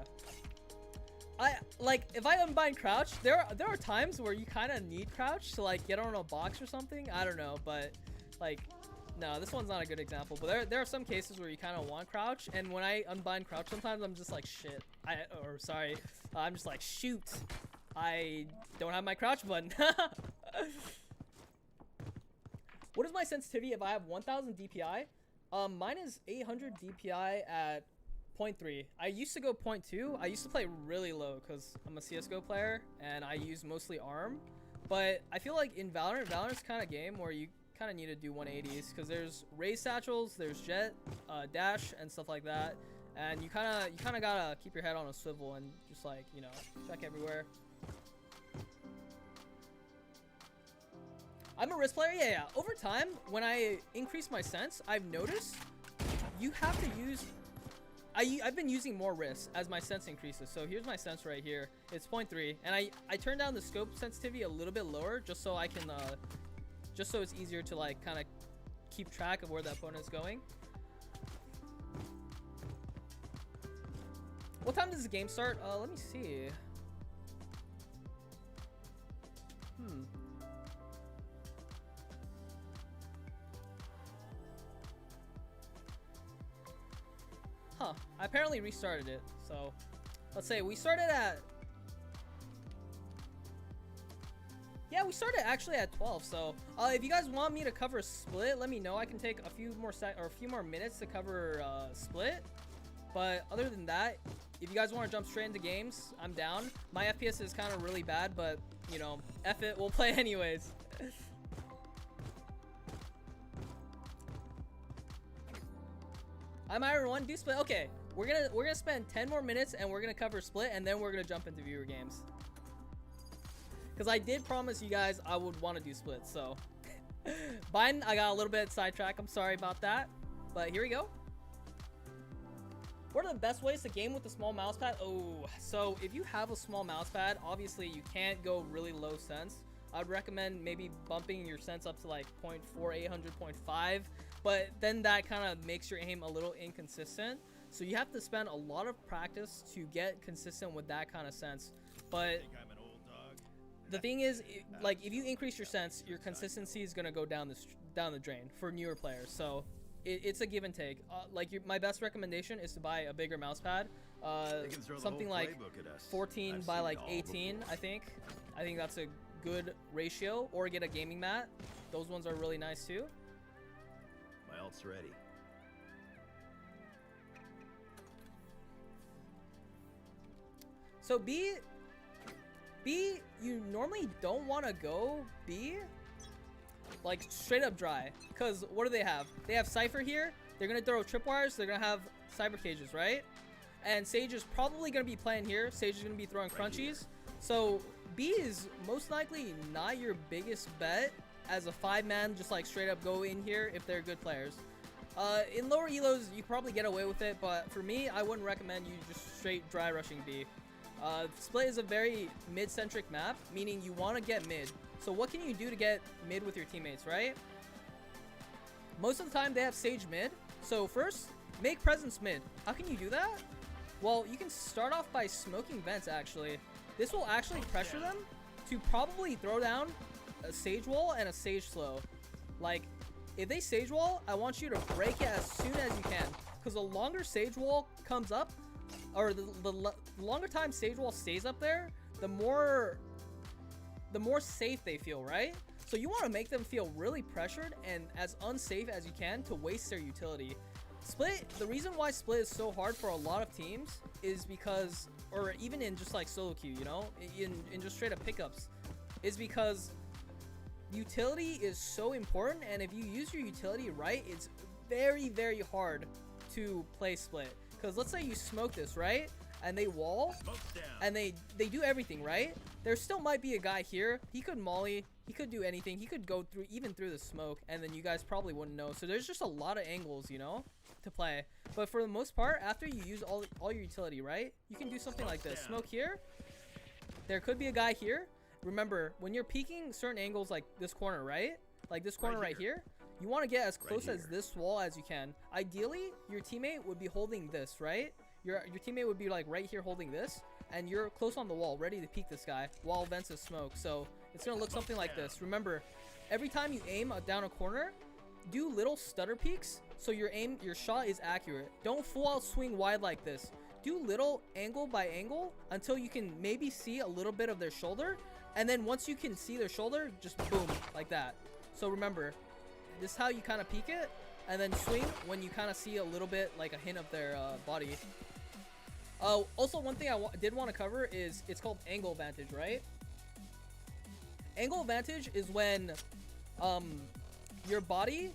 Like if I unbind crouch, there are times where you kind of need crouch to like get on a box or something. I don't know, but like no, this one's not a good example. But there are some cases where you kind of want crouch, and when I unbind crouch, sometimes I'm just like shit. I'm just like, shoot, I don't have my crouch button. What is my sensitivity if I have 1000 DPI? Mine is 800 DPI at 0.3. I used to go 0.2. I used to play really low because I'm a CSGO player and I use mostly ARM. But I feel like in Valorant's kind of game where you kind of need to do 180s because there's raise satchels, there's jet, dash, and stuff like that. And you kind of gotta keep your head on a swivel and just like, you know, check everywhere. I'm a wrist player? Yeah. Over time, when I increase my sense, I've noticed you have to use... I've been using more wrist as my sense increases. So here's my sense right here. It's 0.3. And I turn down the scope sensitivity a little bit lower just so I can... just so it's easier to like kind of keep track of where the opponent is going. What time does the game start? Let me see. Huh, I apparently restarted it. So let's say we started at... Yeah, we started actually at 12. So if you guys want me to cover split, let me know. I can take a few more minutes to cover split. But other than that, if you guys want to jump straight into games, I'm down. My FPS is kind of really bad, but you know, F it, we'll play anyways. I'm Iron1, do split. Okay, we're gonna spend 10 more minutes and we're gonna cover split, and then we're gonna jump into viewer games. Because I did promise you guys I would want to do split, so. Biden, I got a little bit sidetracked. I'm sorry about that. But here we go. What are the best ways to game with a small mouse pad? Oh, so if you have a small mouse pad, obviously you can't go really low sense. I'd recommend maybe bumping your sense up to like 0.4, 800, 0.5. But then that kind of makes your aim a little inconsistent. So you have to spend a lot of practice to get consistent with that kind of sense. But the thing is, like if you increase your sense, your consistency is gonna go down the drain for newer players. So it's a give and take. My best recommendation is to buy a bigger mouse pad, something like 14 by like 18. I think that's a good ratio. Or get a gaming mat. Those ones are really nice too. My ult's ready. So B, you normally don't want to go B, like straight up dry, because what do they have? They have Cypher here. They're gonna throw tripwires. They're gonna have cyber cages, right? And Sage is probably gonna be playing here. Sage is gonna be throwing crunchies. So B is most likely not your biggest bet as a 5-man, just like straight up go in here if they're good players. In lower elos, you probably get away with it, but for me, I wouldn't recommend you just straight dry rushing B. Split is a very mid-centric map, meaning you want to get mid. So what can you do to get mid with your teammates, right? Most of the time, they have Sage mid. So first, make presence mid. How can you do that? Well, you can start off by smoking vents, actually. This will actually pressure them to probably throw down a Sage wall and a Sage slow. Like, if they Sage wall, I want you to break it as soon as you can. Because the longer Sage wall comes up, or the longer time Sage wall stays up there, the more safe they feel, right? So you want to make them feel really pressured and as unsafe as you can to waste their utility. Split, the reason why split is so hard for a lot of teams is because, or even in just like solo queue, you know, in just straight up pickups, is because utility is so important, and if you use your utility right, it's very, very hard to play split. Because let's say you smoke this, right? And they wall, and they do everything, right? There still might be a guy here. He could molly. He could do anything. He could go through, even through the smoke, and then you guys probably wouldn't know. So there's just a lot of angles, you know, to play. But for the most part, after you use all your utility, right? You can do something like this. Smoke here. There could be a guy here. Remember, when you're peeking certain angles like this corner, right? Like this corner right here. You want to get as close as this wall as you can. Ideally, your teammate would be holding this, right? Your teammate would be like right here holding this, and you're close on the wall, ready to peek this guy while vents is smoke. So it's gonna look something like this. Remember, every time you aim down a corner, do little stutter peeks so your shot is accurate. Don't full out swing wide like this. do little angle by angle until you can maybe see a little bit of their shoulder. And then once you can see their shoulder, just boom, like that. So remember, this is how you kind of peek it. And then swing when you kind of see a little bit, like a hint of their body. Also, one thing I did want to cover is it's called angle advantage, right? Angle advantage is when your body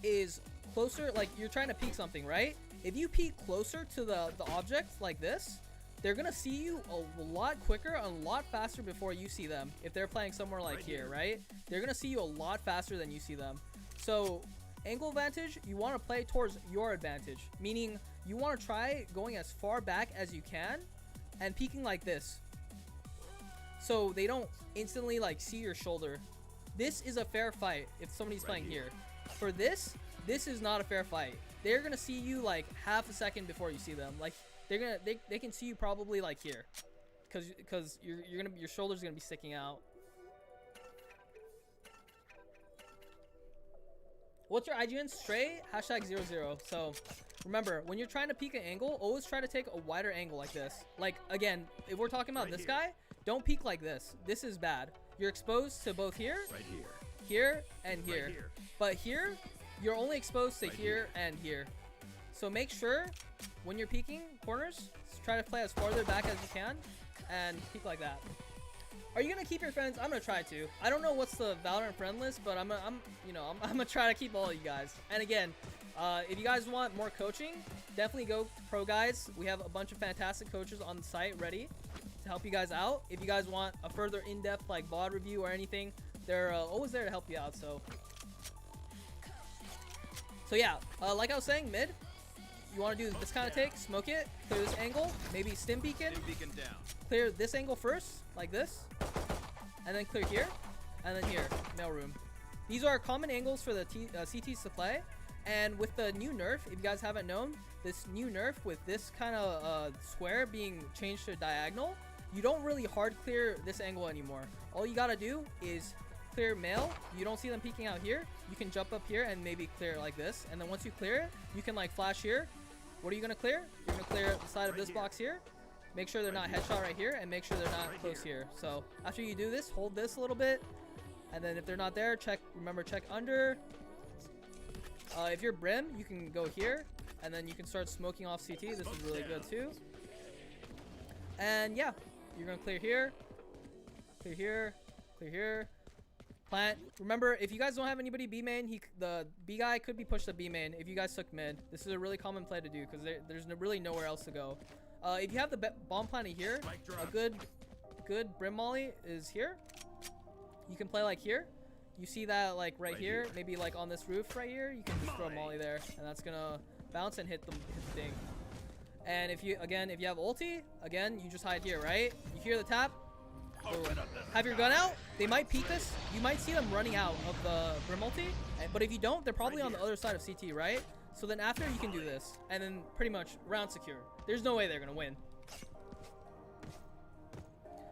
is closer, like you're trying to peek something, right? If you peek closer to the object like this, they're gonna see you a lot quicker and a lot faster before you see them. If they're playing somewhere like here, right? They're gonna see you a lot faster than you see them. So angle advantage, you want to play towards your advantage, meaning you want to try going as far back as you can and peeking like this, so they don't instantly like see your shoulder. This is a fair fight if somebody's playing here. For this is not a fair fight. They're gonna see you like half a second before you see them. Like they can see you probably like here, because your shoulder's gonna be sticking out. What's your IGN? Stray #00. So remember, when you're trying to peek an angle, always try to take a wider angle like this. Like again, if we're talking about this guy, don't peek like this. This is bad. You're exposed to both here, here, and here. But here, you're only exposed to here and here. So make sure when you're peeking corners, try to play as farther back as you can and peek like that. Are you gonna keep your friends? I'm gonna try to. I don't know what's the Valorant friend list, but I'm gonna try to keep all of you guys. And again, if you guys want more coaching, definitely go to ProGuides. We have a bunch of fantastic coaches on the site ready to help you guys out. If you guys want a further in-depth like VOD review or anything, they're always there to help you out. So yeah, like I was saying, mid, you want to do this kind of take, smoke it, clear this angle, maybe stim beacon, clear this angle first, like this, and then clear here, and then here, mailroom. These are common angles for the CTs to play, and with the new nerf, if you guys haven't known, this new nerf with this kind of square being changed to diagonal, you don't really hard clear this angle anymore. All you gotta do is clear mail. You don't see them peeking out here. You can jump up here and maybe clear like this, and then once you clear it, you can like flash here. What are you gonna clear? You're gonna clear the side of this box here. Make sure they're not headshot right here, and make sure they're not close here. So after you do this, hold this a little bit, and then if they're not there, check. Remember, check under. If you're Brim, you can go here, and then you can start smoking off CT. This is really good too. And yeah, you're gonna clear here, clear here, clear here. Plant. Remember, if you guys don't have anybody B main, the B guy could be pushed to B main if you guys took mid. This is a really common play to do because there's really nowhere else to go. If you have the bomb planted here, a good Brim molly is here. You can play like here. You see that like right here, maybe like on this roof right here, you can just throw a molly there, and that's gonna bounce and hit the thing. And if you have ulti, again, you just hide here, right? You hear the tap. Have your gun out. They might peek this. You might see them running out of the Brim ulti, but if you don't, they're probably on the other side of CT, right? So then after, you can do this, and then pretty much round secure. There's no way they're gonna win.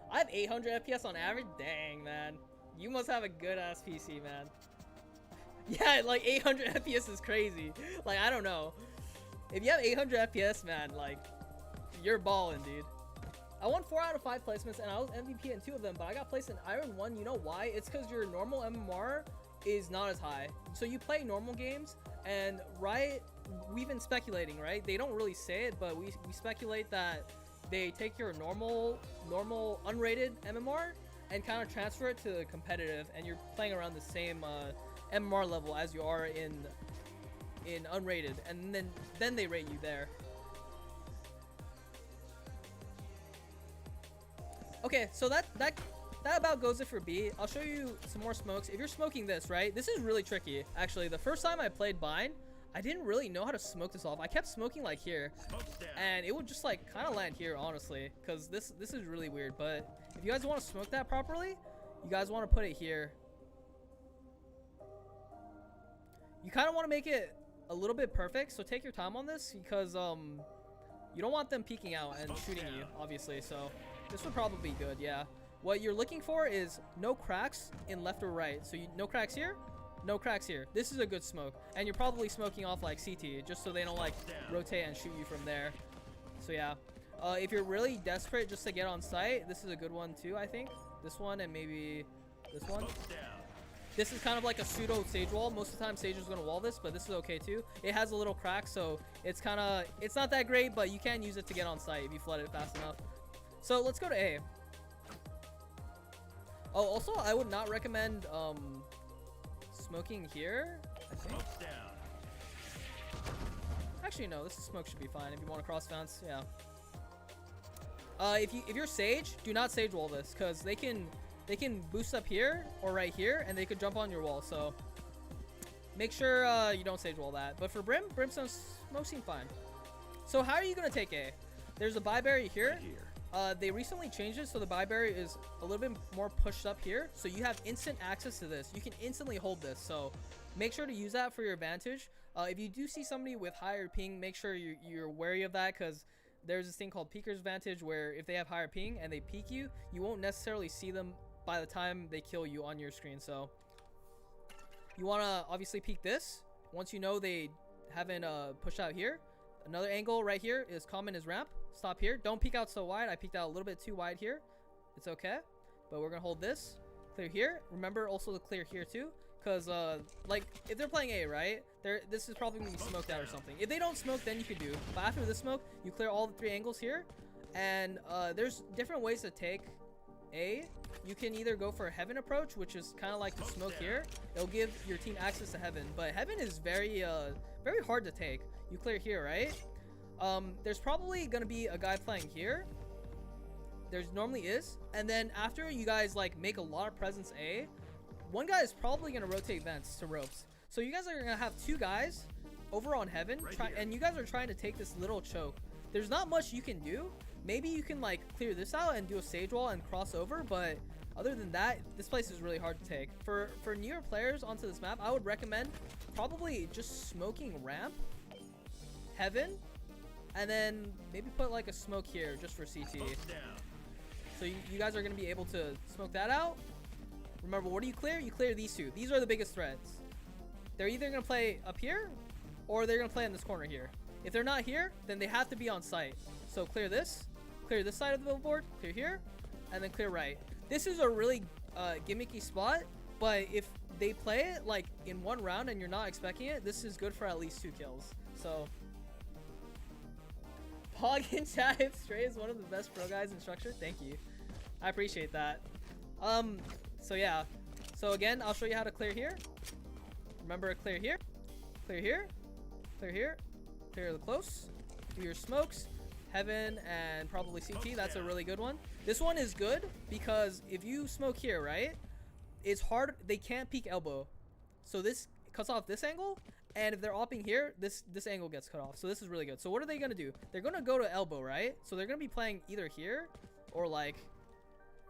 I have 800 FPS on average. Dang, man, you must have a good ass PC, man. Yeah, like 800 FPS is crazy. Like, I don't know. If you have 800 FPS, man, like, you're balling, dude. I won 4 out of 5 placements, and I was MVP in 2 of them, but I got placed in Iron 1. You know why? It's because your normal MMR is not as high. So you play normal games, and Riot, we've been speculating, right? They don't really say it, but we speculate that they take your normal unrated MMR and kind of transfer it to competitive, and you're playing around the same MMR level as you are in unrated, and then they rate you there. Okay, so that about goes it for B. I'll show you some more smokes. If you're smoking this, right? This is really tricky. Actually, the first time I played Bind, I didn't really know how to smoke this off. I kept smoking like here, and it would just like kind of land here, honestly, because this is really weird. But if you guys want to smoke that properly, you guys want to put it here. You kind of want to make it a little bit perfect, so take your time on this, because you don't want them peeking out and shooting you, obviously. So this would probably be good. Yeah, what you're looking for is no cracks in left or right. So no cracks here, no cracks here. This is a good smoke, and you're probably smoking off like CT, just so they don't like rotate and shoot you from there. So yeah, if you're really desperate just to get on site, this is a good one too, I think. This one and maybe this one. This is kind of like a pseudo sage wall. Most of the time sage is going to wall this, but this is okay too. It has a little crack, so it's not that great, but you can use it to get on site if you flood it fast enough. So let's go to A. Oh, also I would not recommend smoking here, I think. Actually no, this smoke should be fine if you want to cross fence. Yeah. If you're sage, do not sage wall this, because they can boost up here or right here and they could jump on your wall, so make sure you don't sage wall that. But for Brimstone smoke seem fine. So how are you gonna take A? There's a buy barrier here. They recently changed it so the buy barrier is a little bit more pushed up here, so you have instant access to this. You can instantly hold this, so make sure to use that for your advantage. If you do see somebody with higher ping, make sure you're wary of that, because there's this thing called peeker's advantage where if they have higher ping and they peek you, you won't necessarily see them by the time they kill you on your screen. So you want to obviously peek this once you know they haven't pushed out here. Another angle right here is common is ramp. Stop here. Don't peek out so wide. I peeked out a little bit too wide here. It's okay, but we're gonna hold this. Clear here. Remember also to clear here too, because like if they're playing A, right, this is probably gonna be smoked out or something. If they don't smoke, then you could do, but after this smoke you clear all the 3 angles here. And there's different ways to take A. You can either go for a heaven approach, which is kind of like the smoke here. It'll give your team access to heaven, but heaven is very hard to take. You clear here, right? There's probably gonna be a guy playing here. There's normally is, and then after you guys like make a lot of presence A, one guy is probably gonna rotate vents to ropes. So you guys are gonna have 2 guys over on heaven, and you guys are trying to take this little choke. There's not much you can do. Maybe you can like clear this out and do a sage wall and cross over, but other than that, this place is really hard to take. For newer players onto this map, I would recommend probably just smoking ramp, heaven, and then maybe put like a smoke here just for CT. So you guys are going to be able to smoke that out. Remember, what do you clear? You clear these 2. These are the biggest threats. They're either going to play up here or they're going to play in this corner here. If they're not here, then they have to be on site. So clear this side of the billboard, clear here, and then clear right. This is a really gimmicky spot, but if they play it like in 1 round and you're not expecting it, this is good for at least 2 kills. So Pog in chat, if Stray is one of the best pro guys in structure, thank you. I appreciate that. So yeah. So again, I'll show you how to clear here. Remember, clear here, clear here, clear here, clear the close, do your smokes, heaven, and probably CT. That's a really good one. This one is good because if you smoke here, right, it's hard. They can't peek elbow. So this cuts off this angle. And if they're opping here, this angle gets cut off. So this is really good. So what are they going to do? They're going to go to elbow, right? So they're going to be playing either here or like,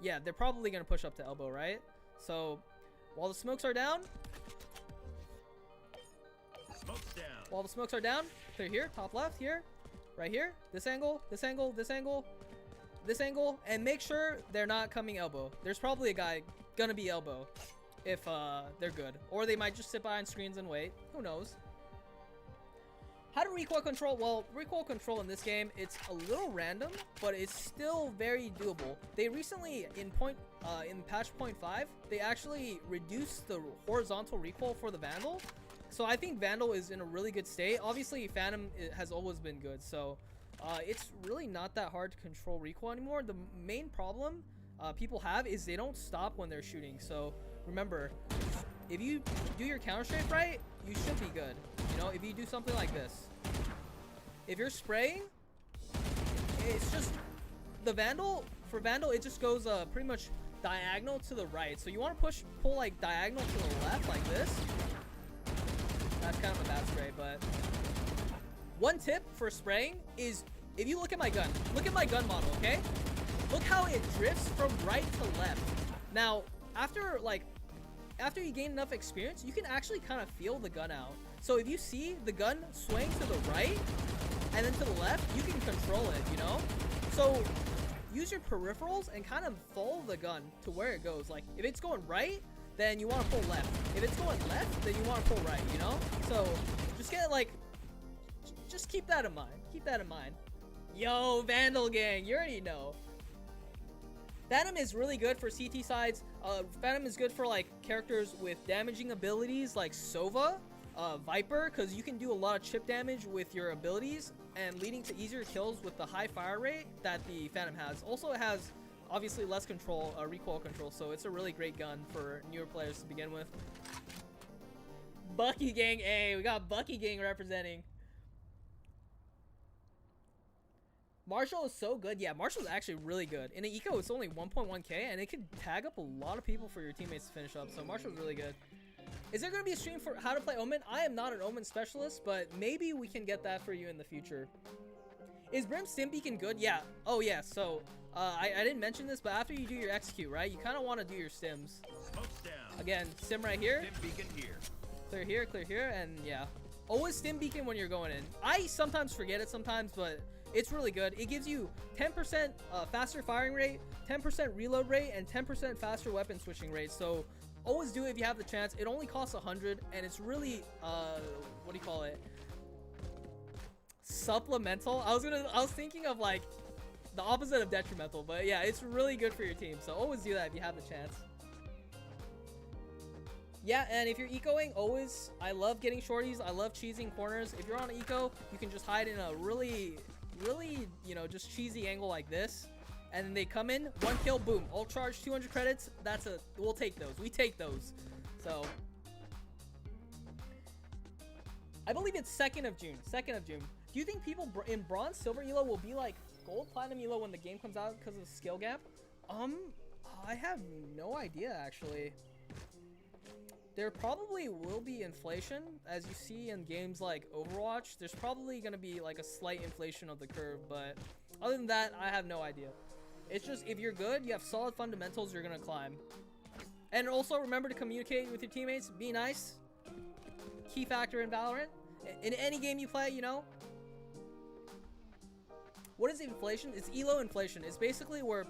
yeah, they're probably going to push up to elbow, right? So while the smokes are down, while the smokes are down, clear here, top left here, right here, this angle, this angle, this angle, this angle, and make sure they're not coming elbow. There's probably a guy going to be elbow if they're good, or they might just sit behind screens and wait. Who knows? How to recoil control? Well, recoil control in this game, it's a little random, but it's still very doable. They recently in patch 0.5, they actually reduced the horizontal recoil for the Vandal. So I think Vandal is in a really good state. Obviously Phantom has always been good, so it's really not that hard to control recoil anymore. The main problem people have is they don't stop when they're shooting. So remember, if you do your counter strafe right, you should be good. You know, if you do something like this, if you're spraying, it's just the Vandal. For Vandal, it just goes pretty much diagonal to the right. So you want to pull like diagonal to the left like this. That's kind of a bad spray, but one tip for spraying is if you look at my gun model, okay? Look how it drifts from right to left. Now, after you gain enough experience, you can actually kind of feel the gun out. So if you see the gun swing to the right and then to the left, you can control it, you know? So use your peripherals and kind of follow the gun to where it goes. Like if it's going right, then you want to pull left. If it's going left, then you want to pull right, you know? So just keep that in mind. Keep that in mind. Yo, Vandal Gang, you already know. Phantom is really good for CT sides. Phantom is good for like characters with damaging abilities like Sova, Viper, because you can do a lot of chip damage with your abilities and leading to easier kills with the high fire rate that the Phantom has. Also, it has obviously less control, recoil control, so it's a really great gun for newer players to begin with. Bucky Gang, hey, we got Bucky Gang representing. Marshall is so good. Yeah, Marshall's actually really good. In an eco, it's only 1.1k, and it can tag up a lot of people for your teammates to finish up, so Marshall's really good. Is there going to be a stream for how to play Omen? I am not an Omen specialist, but maybe we can get that for you in the future. Is Brim Stim Beacon good? Yeah. Oh, yeah, so I didn't mention this, but after you do your execute, right, you kind of want to do your stims. Again, stim right here. Stim beacon here. Clear here, and yeah. Always stim beacon when you're going in. I sometimes forget it sometimes, but it's really good. It gives you 10% faster firing rate, 10% reload rate, and 10% faster weapon switching rate. So always do it if you have the chance. It only costs 100, and it's really what do you call it? Supplemental. I was thinking of like the opposite of detrimental, but yeah, it's really good for your team. So always do that if you have the chance. Yeah, and if you're ecoing, always, I love getting shorties. I love cheesing corners. If you're on eco, you can just hide in a really, you know, just cheesy angle like this. And then they come in, one kill, boom, ult charge, 200 credits. We'll take those. We take those. So, I believe it's 2nd of June. 2nd of June. Do you think people in bronze, silver elo will be like gold, platinum elo when the game comes out because of the skill gap? I have no idea, actually. There probably will be inflation, as you see in games like Overwatch. There's probably going to be like a slight inflation of the curve, but other than that, I have no idea. It's just, if you're good, you have solid fundamentals, you're going to climb. And also remember to communicate with your teammates. Be nice. Key factor in Valorant. In any game you play, you know. What is inflation? It's elo inflation. It's basically where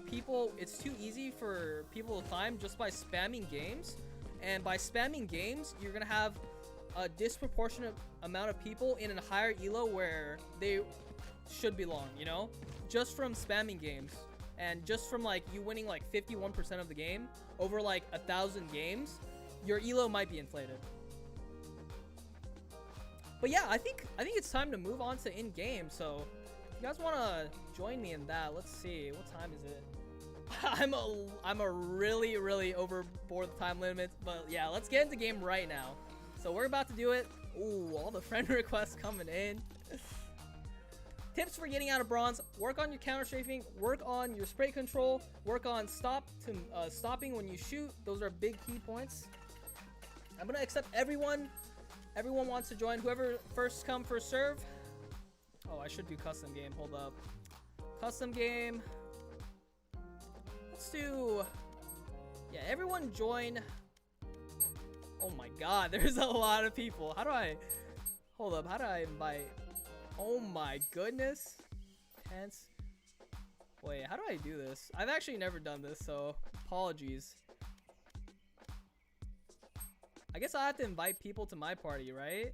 it's too easy for people to climb just by spamming games. And by spamming games, you're going to have a disproportionate amount of people in a higher elo where they should belong, you know? Just from spamming games. And just from like you winning like 51% of the game over like 1,000 games, your elo might be inflated. But yeah, I think it's time to move on to in-game. So if you guys want to join me in that, let's see. What time is it? I'm a really overboard time limit, but yeah, let's get into game right now. So we're about to do it. Ooh, all the friend requests coming in. Tips for getting out of bronze: work on your counter strafing, work on your spray control, work on stopping when you shoot. Those are big key points. I'm gonna accept everyone. Everyone wants to join. Whoever first come first serve. Oh, I should do custom game. Hold up. Custom game. Let's do, yeah, everyone join. Oh my god, there's a lot of people. Hold up, how do I invite? Oh my goodness. Tense. Wait, how do I do this? I've actually never done this, so apologies. I guess I have to invite people to my party, right?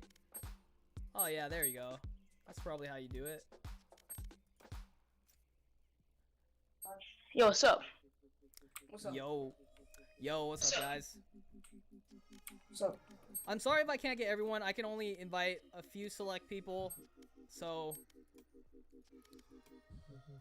Oh yeah, there you go. That's probably how you do it. Yo, what's up? What's up? Yo, what's up, guys? What's up? I'm sorry if I can't get everyone. I can only invite a few select people. So,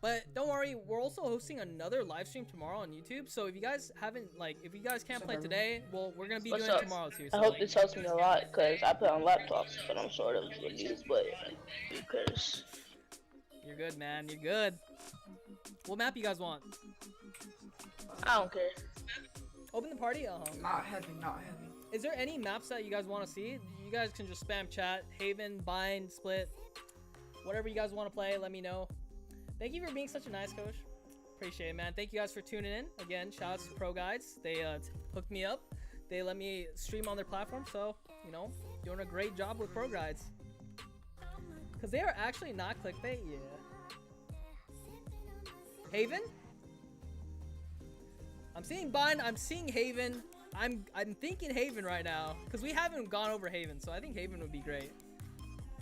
but don't worry, we're also hosting another live stream tomorrow on YouTube. So if you guys if you guys can't play today, well, we're gonna be doing it tomorrow too. So I hope this helps me a lot because I play on laptops, but I'm sort of confused. But because you're good, man. You're good. What map you guys want? I don't care. Open the party. Not heavy, not heavy. Is there any maps that you guys want to see? You guys can just spam chat. Haven, Bind, Split, whatever you guys want to play. Let me know. Thank you for being such a nice coach. Appreciate it, man. Thank you guys for tuning in. Again, shout outs to ProGuides. They hooked me up. They let me stream on their platform. So, you know, doing a great job with ProGuides. Because they are actually not clickbait. Yeah. Haven? I'm seeing Bind, I'm seeing Haven. I'm thinking Haven right now because we haven't gone over Haven, so I think Haven would be great.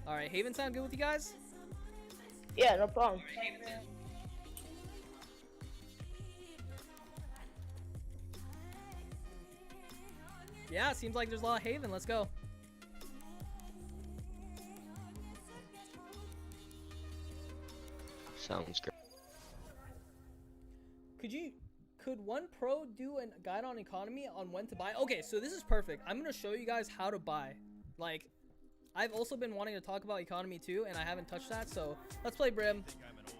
All right, Haven sound good with you guys? Yeah, no problem. Yeah, seems like there's a lot of Haven. Let's go. Sounds great. Could one pro do a guide on economy on when to buy? Okay, so this is perfect. I'm gonna show you guys how to buy. Like, I've also been wanting to talk about economy too, and I haven't touched that. So let's play Brim.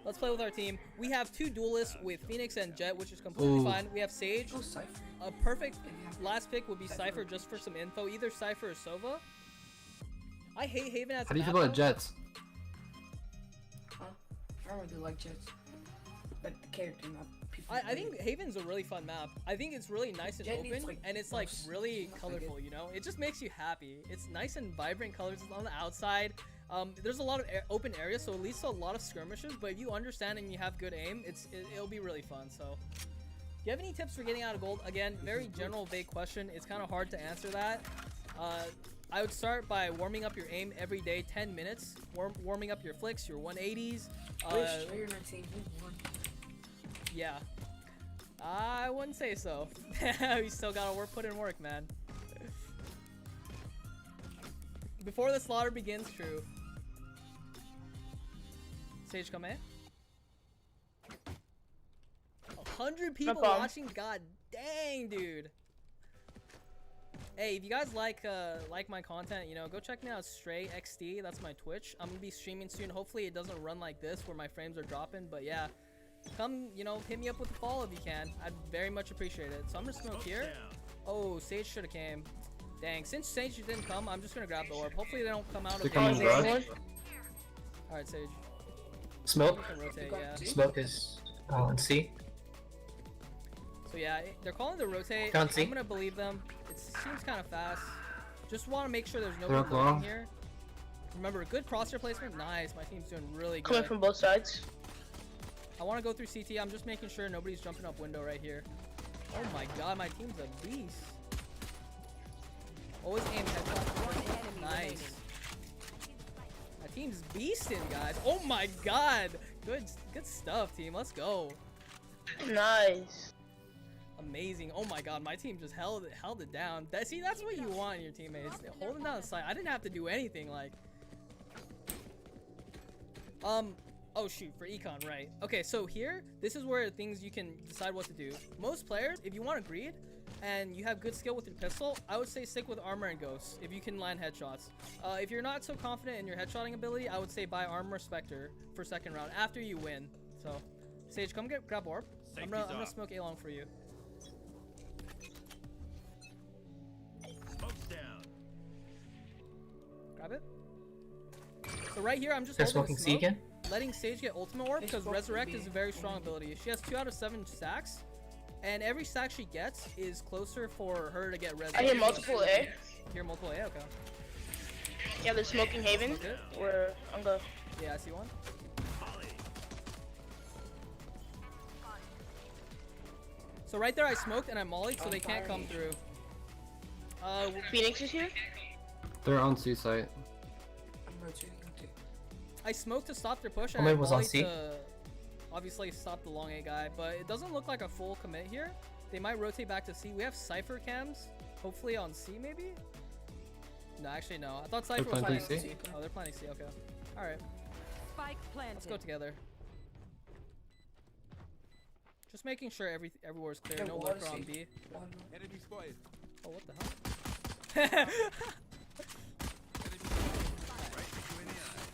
Let's play with our team. We have 2 duelists with Phoenix and Jet, which is completely fine. We have Sage. Oh, Cypher. A perfect last pick would be Cypher just for some info. Either Cypher or Sova. I hate Haven as How do you feel about Jets? Huh? I don't really like Jets. But the character, not people. I think Haven's a really fun map. I think it's really nice and Jet needs, open, like, and it's like really not colorful, big. you know? It just makes you happy. It's nice and vibrant colors on the outside. There's a lot of open areas, so at least a lot of skirmishes, but if you understand and you have good aim, it'll be really fun. So, do you have any tips for getting out of gold? Again, very general, vague question. It's kind of hard to answer that. I would start by warming up your aim every day, 10 minutes. Warming up your flicks, your 180s. Yeah. I wouldn't say so. We still gotta put in work, man. Before the slaughter begins, true. Sage, come in. 100 people watching. God dang, dude. Hey, if you guys like my content, you know, go check me out. Stray XD. That's my Twitch. I'm gonna be streaming soon. Hopefully, it doesn't run like this where my frames are dropping. But yeah, come, you know, hit me up with a follow if you can. I'd very much appreciate it. So I'm gonna smoke here. Oh, Sage should have came. Dang, since Sage didn't come, I'm just gonna grab the orb. Hopefully they don't come out of They're coming, bro. Alright, Sage. Smoke. You can rotate, yeah. Smoke is on C. So yeah, they're calling the rotate. Can't see. I'm gonna believe them. It seems kind of fast. Just want to make sure there's no They're one long. lurking here. Remember, good crosshair placement. Nice. My team's doing really good. Coming from both sides. I want to go through CT. I'm just making sure nobody's jumping up window right here. Oh my god, my team's a beast. Always aim headshot. Nice. My team's beasting, guys. Oh my god. Good stuff, team. Let's go. Nice. Amazing. Oh my god, my team just held it down. See, that's what you want in your teammates. They're holding down the side. I didn't have to do anything, like. Oh shoot, for econ, right. Okay, so here, this is where things you can decide what to do. Most players, if you want to greed, and you have good skill with your pistol, I would say stick with armor and ghosts, if you can land headshots. If you're not so confident in your headshotting ability, I would say buy armor specter for second round, after you win. So, Sage, come grab orb. I'm gonna smoke A-long for you. Smoke's down. Grab it. So right here, I'm just They're holding smoking C smoke, again. letting Sage get ultimate orb, because Resurrect is a very strong ability. She has 2 out of 7 stacks, and every stack she gets is closer for her to get res. I hear multiple A. You hear multiple A? Okay. Yeah, they're smoking Haven. Smoke it. Where I'm going. Yeah, I see one. So right there, I smoked and I mollied, so they can't come through. Phoenix is here. They're on C site. I'm rotating too. I smoked to stop their push, and Omid I was on mollied C. to obviously stop the long A guy, but it doesn't look like a full commit here. They might rotate back to C. We have Cypher cams, hopefully on C maybe? No, actually no. I thought Cypher was planting planning C? C. Oh, they're planning C, okay. Alright, Spike planted. let's go together. Just making sure everywhere's clear, Yeah, no water lurker on C. B. One. Enemy spotted. Oh, what the hell? Right between the eyes.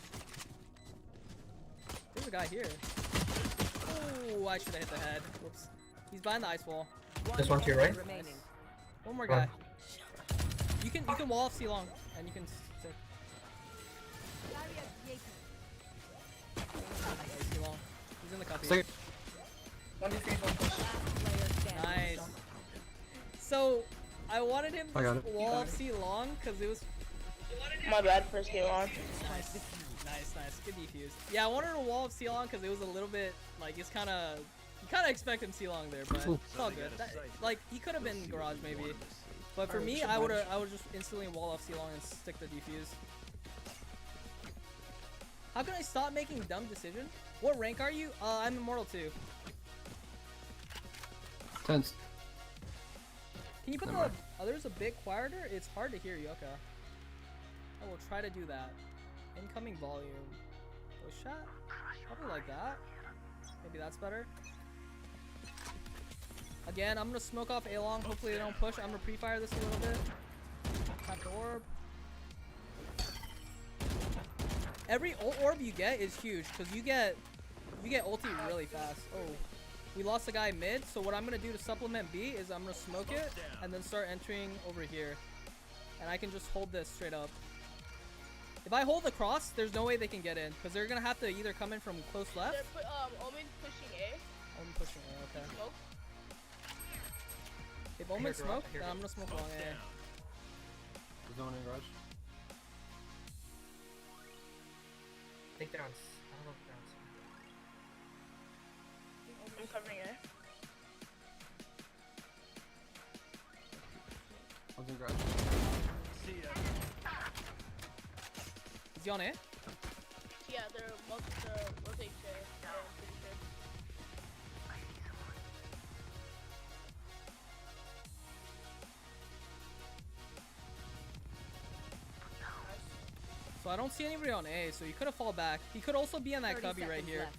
There's a guy here. Oh, I should have hit the head. Whoops. He's behind the ice wall. There's one to your right. Remaining. One more guy. You can wall off C long, and you can stick. Okay, C long. He's in the copy. Stick. One defuse, one push. Nice. So, I wanted him I got to it. wall off C long because it was My bad, first game on. nice. Nice. Good defuse. Yeah, I wanted to wall off C long because it was a little bit like it's kind of you kind of expect him C long there, but Ooh. it's all good. Like he could have been garage maybe, but for me, I would just instantly wall off C long and stick the defuse. How can I stop making dumb decisions? What rank are you? I'm Immortal 2. Tense. Can you put Never the others a bit quieter? It's hard to hear you. Okay. I will try to do that. Incoming volume. Voice chat? Probably like that. Maybe that's better. Again, I'm gonna smoke off A long. Hopefully they don't push. I'm gonna pre-fire this a little bit. Tap the orb. Every ult orb you get is huge because you get ulti really fast. Oh, we lost a guy mid. So what I'm gonna do to supplement B is I'm gonna smoke it and then start entering over here, and I can just hold this straight up. If I hold the cross, there's no way they can get in because they're gonna have to either come in from close left. Omen pushing A. I'm pushing A. Okay. Smoke. If Omen smoke, then I'm gonna smoke long A. There's no one in garage. I think they're on. I don't know if they're on. I'm covering A. I was in garage. See ya. Is he on A? Yeah, they're rotate A. So I don't see anybody on A, so he could have fall back. He could also be on that 30 cubby right seconds here. left.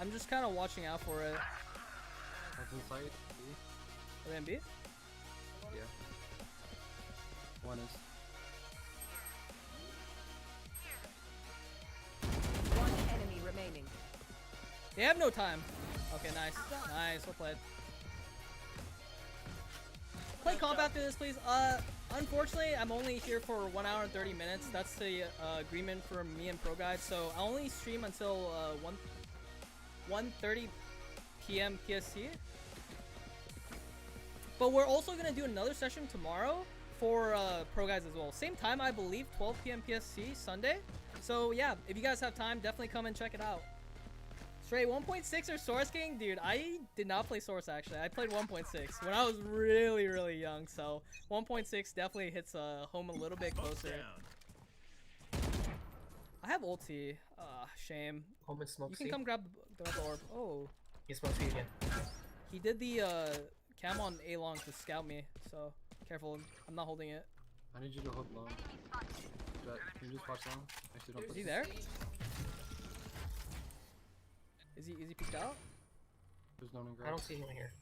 I'm just kind of watching out for it. That's inside. B. Are they in B? Yeah. One is. One enemy remaining. They have no time. Okay, nice. Nice, well played. Play comp after this, please. Unfortunately, I'm only here for 1 hour and 30 minutes. That's the agreement for me and ProGuides. So I'll only stream until 1:30 p.m. PST. But we're also gonna do another session tomorrow for ProGuides as well. Same time, I believe, 12 p.m. PST Sunday. So yeah, if you guys have time, definitely come and check it out. Straight 1.6 or Source King? Dude, I did not play Source actually. I played 1.6 when I was really young, so 1.6 definitely hits home a little bit closer. I have ulti. Shame. Home and smoke. You can come grab the orb. Oh. He smokes me again. He did the cam on A long to scout me, so careful. I'm not holding it. I need you to hold long. Jet, can you just watch long? Actually, don't Is put he this- there? Is he peeked out? There's no one in garage. I don't see him here.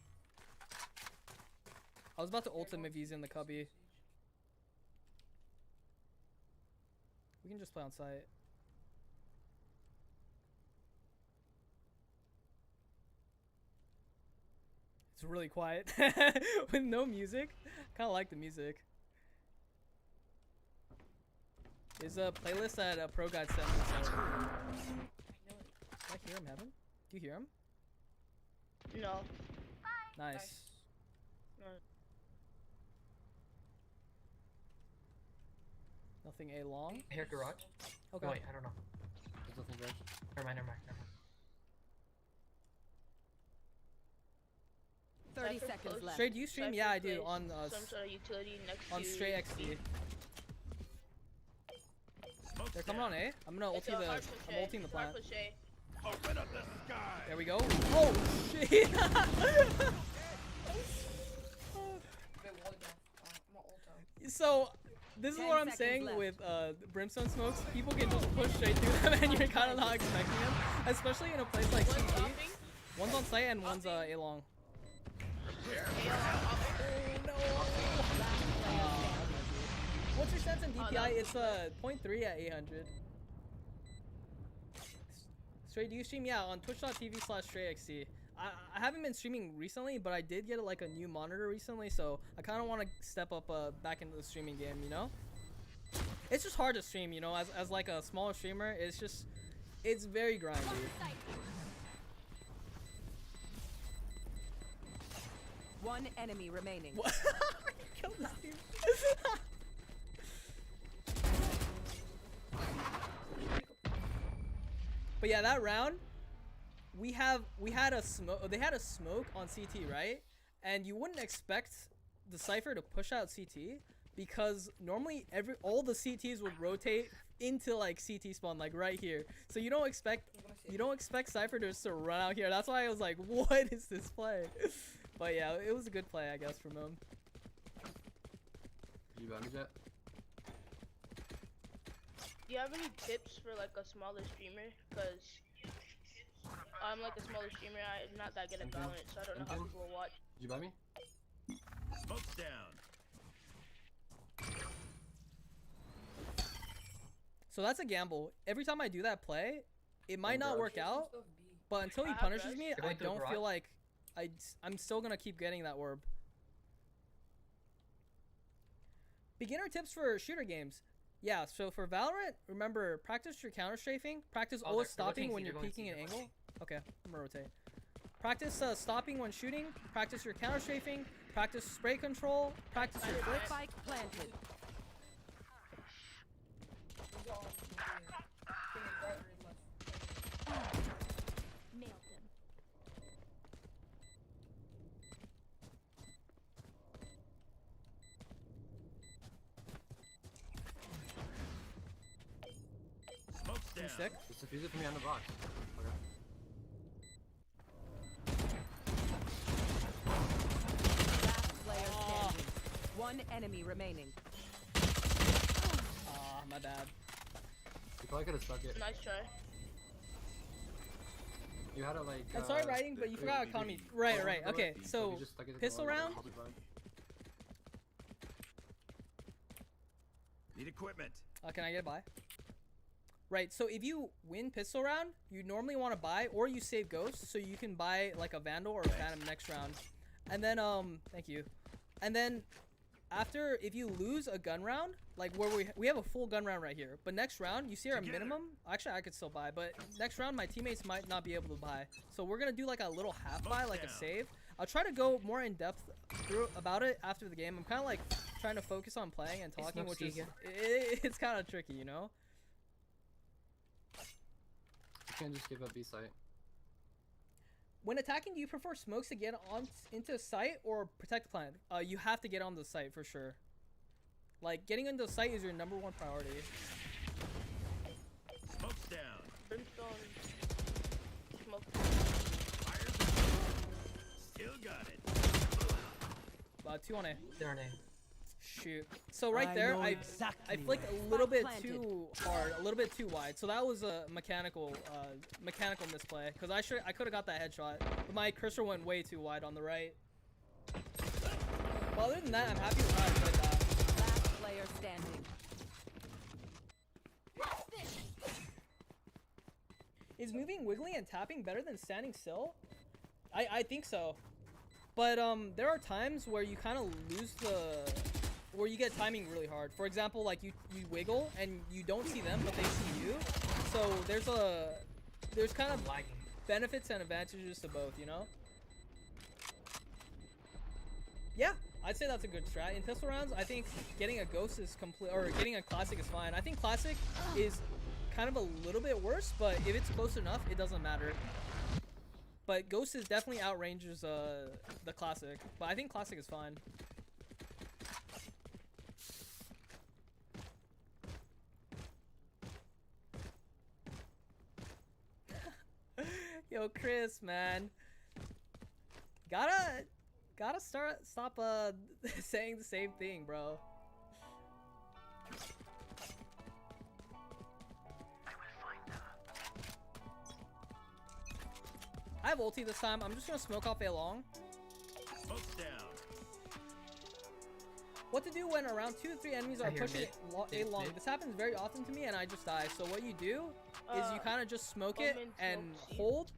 I was about to ult him if he's in the cubby. We can just play on site. It's really quiet with no music. Kind of like the music. There's a playlist at ProGuides sent me. So. Did I hear him, Heaven? Do you hear him? No. Nice. No. Nothing A long. I hear garage. Okay. Oh, wait, I don't know. There's nothing garage. Never mind. 30 Cypher seconds close. left. Straight, do you stream? Cypher Yeah, I do. plays On some sort of utility next on to Stray XD. They're coming on A. I'm gonna ulti the. I'm ulting the plant. Open up the sky. There we go. Oh shit! So this is 10 what I'm seconds saying left. with Brimstone smokes. People can just push straight through them, and you're kind of not expecting them, especially in a place like One's CT. dropping. One's on site and one's A long. What's your sense in DPI? It's 0.3 at 800. Stray, do you stream? Yeah, on twitch.tv/StrayXD. I haven't been streaming recently, but I did get like a new monitor recently, so I kind of want to step up back into the streaming game, you know? It's just hard to stream, you know, as like a smaller streamer. It's very grindy. One enemy remaining. What? Killed this dude. But yeah, that round, we had a smoke. They had a smoke on CT, right? And you wouldn't expect the Cypher to push out CT, because normally all the CTs would rotate into like CT spawn like right here. So you don't expect Cypher to just to run out here. That's why I was like, what is this play? But yeah, it was a good play, I guess, from him. You got me, Jet? Do you have any tips for like a smaller streamer? Cause I'm like a smaller streamer. I'm not that good at Valorant, so I don't know how people will watch. Did you buy me? Smoke's down. So that's a gamble. Every time I do that play, it might not work out, but until he I have punishes rest. me, You're I going to the don't garage? feel like I'm still gonna keep getting that orb. Beginner tips for shooter games. Yeah, so for Valorant, remember, practice your counter strafing. Practice Oh, always they're rotating stopping when C, you're they're going peeking C, an they're going angle. Okay, I'm gonna rotate. Practice stopping when shooting. Practice your counter strafing. Practice spray control. Practice your flicks. Spike planted. Nailed them. Smoke's You down. sick? Just defuse it for me on the box. Okay. Last player standing. One enemy remaining. Ah, my bad. You probably could have stuck it. Nice try. You had it like. I'm sorry, writing, but you forgot economy. Right, right. Okay, so you just stuck it to the pistol wall, round. I'll be fine. Need equipment. Can I get a buy? Right, so if you win pistol round, you normally want to buy, or you save ghosts, so you can buy like a vandal or a phantom next round. And then thank you. And then after, if you lose a gun round, like where we have a full gun round right here, but next round you see our Together. minimum. Actually, I could still buy, but next round my teammates might not be able to buy. So we're gonna do like a little half buy, like a down. save. I'll try to go more in depth through about it after the game. I'm kind of like trying to focus on playing and talking, smoke which C is again. it's kind of tricky, you know. You can't just give up B site. When attacking, do you prefer smokes to get on into site or protect the plant? You have to get on the site for sure. Like, getting into the site is your #1 priority. Smoke's down. Brimstone. Smoke. Fires. Still got it. 2 on A. They're on A. Shoot. So right there, I flicked a little bit too hard, a little bit too wide. So that was a mechanical misplay. Cause I could have got that headshot, but my cursor went way too wide on the right. Well, other than that, I'm happy with how I played that. Last player standing. Is moving, wiggling, and tapping better than standing still? I think so. But there are times where you kind of lose where you get timing really hard. For example, like you wiggle and you don't see them, but they see you. So there's kind of Lagging. benefits and advantages to both, you know? Yeah, I'd say that's a good strat. In pistol rounds, I think getting a ghost is or getting a classic is fine. I think classic is kind of a little bit worse, but if it's close enough, it doesn't matter. But ghost is definitely outranges the classic, but I think classic is fine. Yo, Chris, man, gotta stop saying the same thing, bro. I have ulti this time. I'm just gonna smoke off A long. Smoke's down. What to do when around 2 to 3 enemies are I hear pushing mid. A Mid, long? mid. This happens very often to me, and I just die. So what you do is you kind of just smoke it Omen, and smoke, see? hold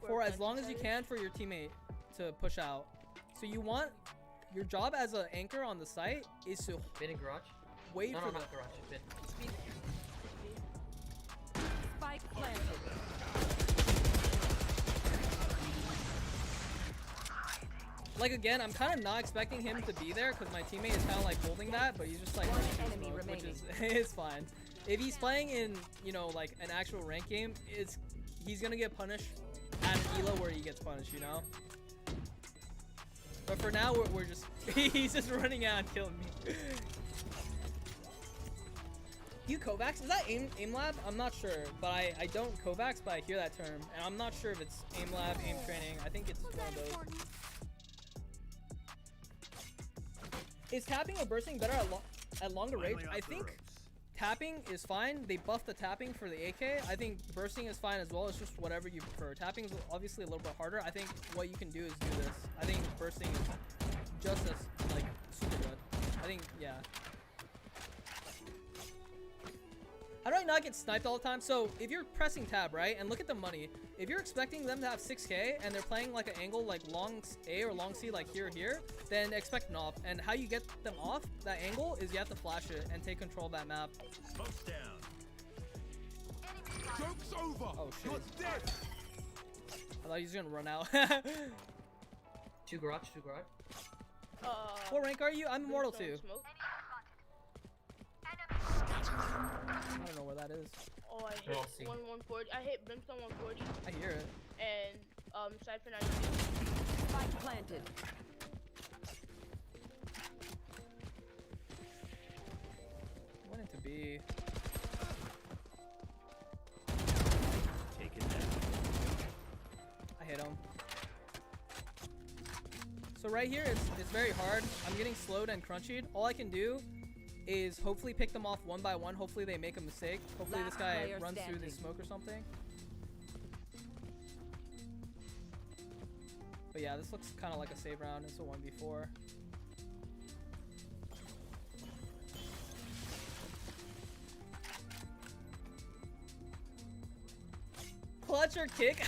for as long as you Planting can for your teammate to push out. So you want your job as an anchor on the site is to Mid and garage. wait No, for no, the not garage. Mid. Spike planted. like again. I'm kind of not expecting him to be there because my teammate is kind of like holding that, but he's just like One running through enemy smoke, which is remaining. it's fine. If he's playing in like an actual rank game, he's gonna get punished at an elo where he gets punished, you know. But for now, we're just he's just running out and killing me. Do you Kovacs? Is that aim lab? I'm not sure, but I don't Kovacs, but I hear that term, and I'm not sure if it's aim lab, aim training. I think it's one of those. Is tapping or bursting better at longer range? Finally I off the think ropes. tapping is fine. They buffed the tapping for the AK. I think bursting is fine as well. It's just whatever you prefer. Tapping is obviously a little bit harder. I think what you can do is do this. I think bursting is just as like super good. I think yeah. How do I not get sniped all the time? So if you're pressing tab, right, and look at the money, if you're expecting them to have 6K and they're playing like an angle like long A or long C like here or here, then expect an off. And how you get them off that angle is you have to flash it and take control of that map. Smoke's down. Joke's over. Oh shit. You're dead. I thought he was gonna run out. 2 garage, 2 garage. What rank are you? I'm immortal Brimstone too. Smoke. I don't know where that is. Oh, I They're all hit C. 140. I hit Brimstone 140 I hear it. and Cypher 92. Spike planted. Went into B. Take it down. I hit him. So right here, it's very hard. I'm getting slowed and crunched. All I can do is hopefully pick them off one by one. Hopefully they make a mistake. Hopefully this Last guy player runs through the standing. smoke or something. But yeah, this looks kind of like a save round. It's a 1v4. Clutch or kick?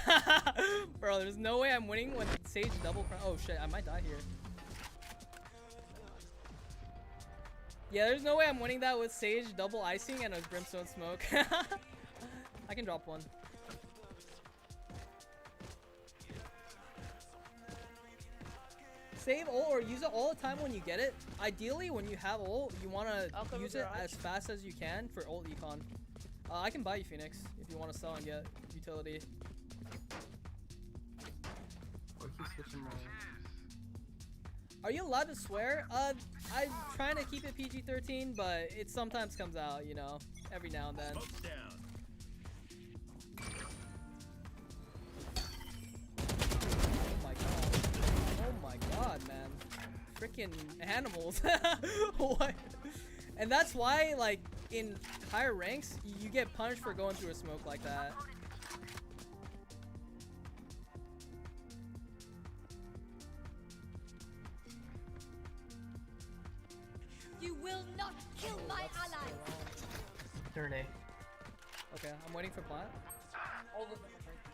Bro, there's no way I'm winning when Sage double crown. Oh shit, I might die here. Yeah, there's no way I'm winning that with Sage double icing and a Brimstone smoke. I can drop one. Save ult or use it all the time when you get it. Ideally, when you have ult, you want I'll to cover use it garage. as fast as you can for ult econ. I can buy you Phoenix if you want to sell and get utility. Or keep switching my. Are you allowed to swear? I'm trying to keep it PG-13, but it sometimes comes out, you know, every now and then. Smoke's down. Oh my god. Oh my god, man. Freaking animals. What? And that's why, like, in higher ranks, you get punished for going through a smoke like that. You will not kill my That's so ally. wrong. Turn A. Okay, I'm waiting for plant. All of them are breaking.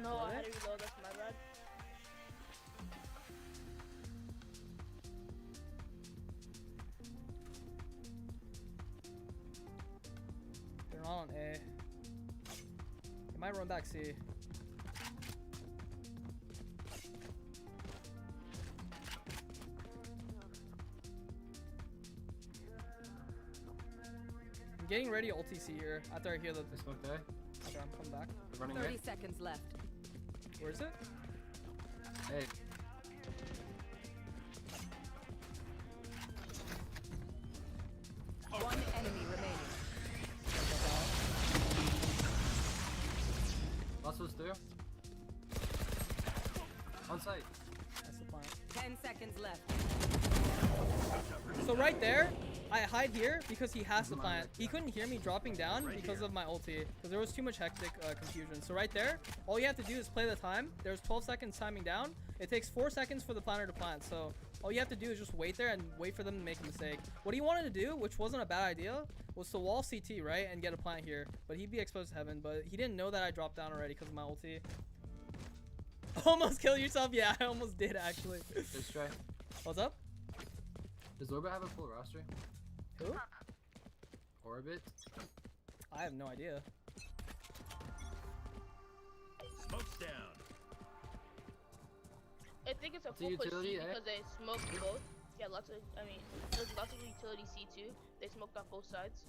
No, I had to reload. That's my bad. They're not on A. They might run back C. I'm getting ready to ulti C here after I hear the. They smoked A. Okay, I'm coming back. They're running 30 A. seconds left. Where is it? A. One enemy remaining. Last was through. On site. That's the plant. 10 seconds left. So right there, I hide here because he has to plant. He couldn't hear me dropping down because of my ulti, because there was too much hectic confusion. So right there, all you have to do is play the time. There's 12 seconds timing down. It takes 4 seconds for the planter to plant. So all you have to do is just wait there and wait for them to make a mistake. What he wanted to do, which wasn't a bad idea, was to wall CT, right, and get a plant here. But he'd be exposed to heaven. But he didn't know that I dropped down already because of my ulti. Almost kill yourself? Yeah, I almost did actually. Let's try. What's up? Does Orbit have a full roster? Who? Orbit? I have no idea. Smoke's down. I think it's a The full push utility, C eh? because they smoked both. Yeah, lots of. I mean, there's lots of utility C too. They smoked on both sides.